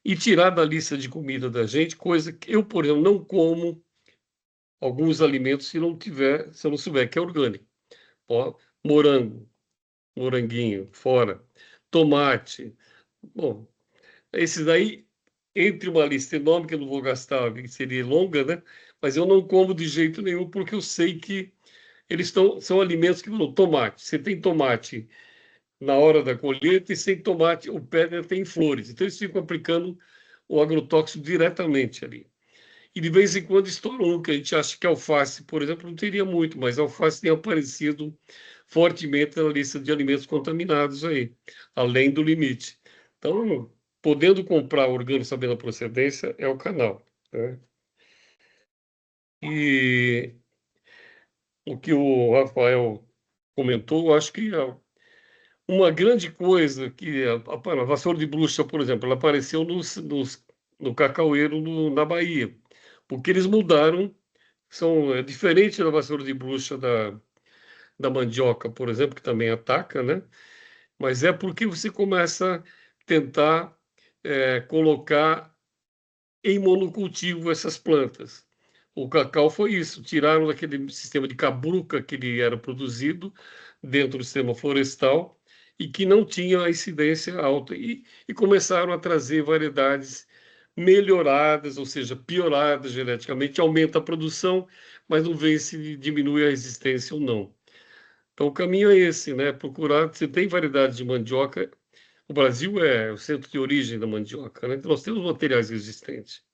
E tirar da lista de comida da gente coisa que eu, por exemplo, não como alguns alimentos se eu não souber que é orgânico. Ó, moranguinho, fora. Tomate. Bom, esses daí, entre uma lista enorme que eu não vou gastar, que seria longa, né? Mas eu não como de jeito nenhum, porque eu sei que são alimentos que não. Tomate. Você tem tomate na hora da colheita e sem tomate o pé tem flores. Então eles ficam aplicando o agrotóxico diretamente ali. E de vez em quando estoura um, que a gente acha que alface, por exemplo, não teria muito, mas alface tem aparecido fortemente na lista de alimentos contaminados aí, além do limite. Então, podendo comprar orgânico sabendo a procedência, é o canal, né? E o que o Rafael comentou, eu acho que uma grande coisa que a vassoura de bruxa, por exemplo, ela apareceu no cacaueiro na Bahia, porque eles mudaram, é diferente da vassoura de bruxa da mandioca, por exemplo, que também ataca, né? Mas é porque você começa a tentar colocar em monocultivo essas plantas. O cacau foi isso, tiraram daquele sistema de cabruca que ele era produzido dentro do sistema florestal e que não tinha a incidência alta, e começaram a trazer variedades melhoradas, ou seja, pioradas geneticamente, aumenta a produção, mas não vê se diminui a resistência ou não. Então, o caminho é esse, né? Procurar, você tem variedades de mandioca, o Brasil é o centro de origem da mandioca, né? Então, nós temos materiais resistentes.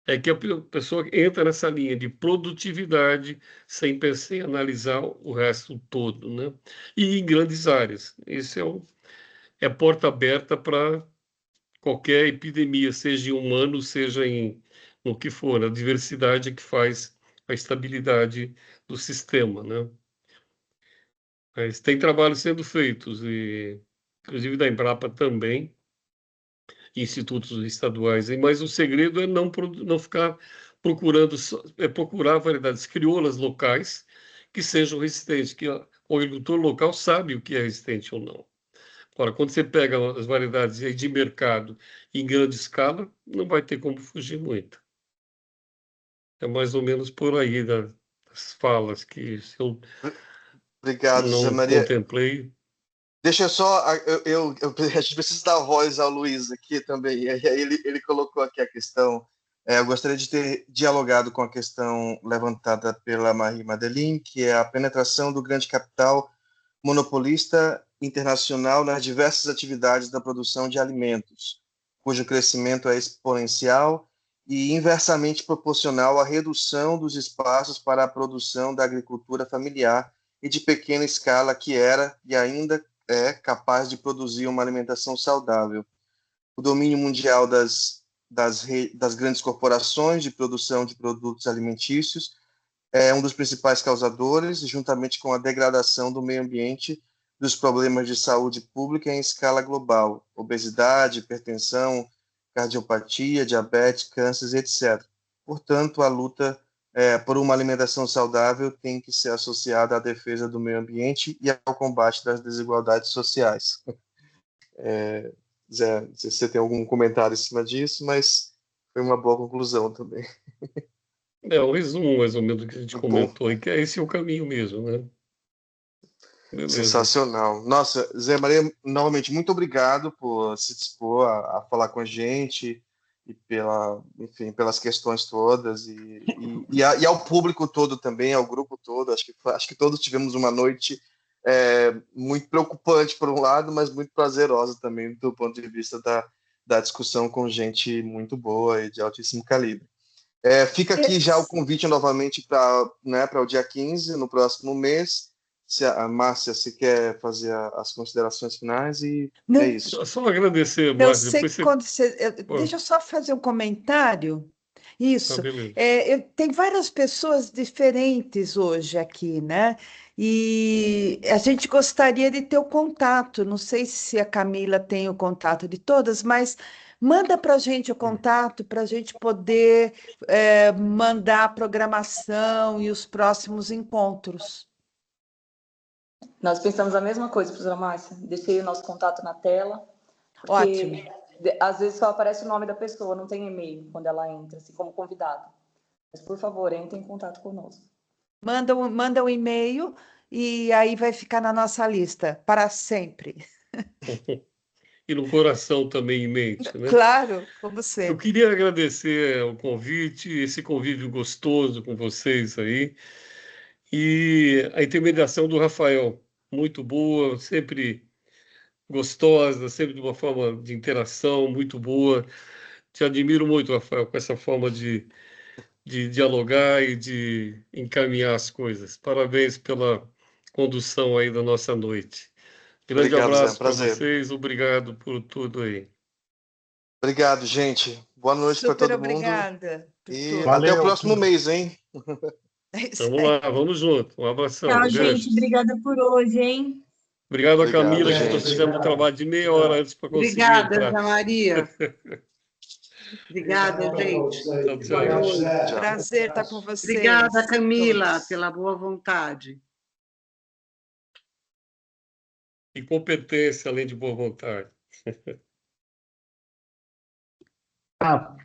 É que a pessoa entra nessa linha de produtividade sem pensar em analisar o resto todo, né? E em grandes áreas. Esse é porta aberta para qualquer epidemia, seja em humano, seja no que for. A diversidade é que faz a estabilidade do sistema, né? Mas tem trabalhos sendo feitos, inclusive da Embrapa também, institutos estaduais, mas o segredo é não ficar procurando, procurar variedades crioulas locais que sejam resistentes, que o agricultor local sabe o que é resistente ou não. Agora, quando você pega as variedades aí de mercado em grande escala, não vai ter como fugir muito. É mais ou menos por aí das falas que eu Obrigado, José não Maria. contemplei. Deixa eu só. A gente precisa dar voz ao Luiz aqui também. E aí ele colocou aqui a questão. Eu gostaria de ter dialogado com a questão levantada pela Marie Madeleine, que é a penetração do grande capital monopolista internacional nas diversas atividades da produção de alimentos, cujo crescimento é exponencial e inversamente proporcional à redução dos espaços para a produção da agricultura familiar e de pequena escala que era e ainda é capaz de produzir uma alimentação saudável. O domínio mundial das grandes corporações de produção de produtos alimentícios é um dos principais causadores, juntamente com a degradação do meio ambiente, dos problemas de saúde pública em escala global, obesidade, hipertensão, cardiopatia, diabetes, cânceres, etc. Portanto, a luta por uma alimentação saudável tem que ser associada à defesa do meio ambiente e ao combate das desigualdades sociais. Zé, não sei se você tem algum comentário em cima disso, mas foi uma boa conclusão também. É um resumo, mais ou menos, do que a gente Muito comentou, e que esse é o caminho mesmo, né? Beleza. Sensacional. Nossa, Zé Maria, novamente, muito obrigado por se dispor a falar com a gente e enfim, pelas questões todas e ao público todo também, ao grupo todo. Acho que todos tivemos uma noite muito preocupante por um lado, mas muito prazerosa também do ponto de vista da discussão com gente muito boa e de altíssimo calibre. Fica aqui já o convite novamente para o dia 15, no próximo mês. Se a Márcia, se quer fazer as considerações finais e Não, é isso. Só agradecer, eu Márcia. sei Depois que quando você. Pô, Deixa eu só fazer um comentário. tá, Isso. beleza. Tem várias pessoas diferentes hoje aqui, né? E a gente gostaria de ter o contato. Não sei se a Camila tem o contato de todas, mas manda para a gente o contato para a gente poder mandar a programação e os próximos encontros. Nós pensamos a mesma coisa, professora Márcia. Deixei o nosso contato na tela, Ótimo. porque às vezes só aparece o nome da pessoa, não tem e-mail quando ela entra, assim como convidado. Mas, por favor, entre em contato conosco. Manda um e-mail e aí vai ficar na nossa lista para sempre. E no coração também em mente, né? Claro, como Eu sempre. queria agradecer o convite, esse convívio gostoso com vocês aí, e a intermediação do Rafael, muito boa, sempre gostosa, sempre de uma forma de interação muito boa. Te admiro muito, Rafael, com essa forma de dialogar e de encaminhar as coisas. Parabéns pela condução aí da nossa noite. Grande Obrigado, Zé. abraço para Prazer. vocês, obrigado por tudo aí. Obrigado, gente. Boa noite para Super todo mundo. obrigada por E tudo. até o Valeu. próximo mês, hein? É isso Vamos aí. lá, vamos junto. Um abração, Tchau, beijo. gente. Obrigada por hoje, hein? Obrigado a Obrigado, Camila, que nós gente. fizemos um trabalho de meia hora antes para conseguir Obrigada, entrar. Ana Maria. Obrigada, gente. Tchau, tchau. Boa noite. Tchau. Prazer estar com vocês. Obrigada, Camila, todos. pela boa vontade. E competência, além de boa vontade. Ah,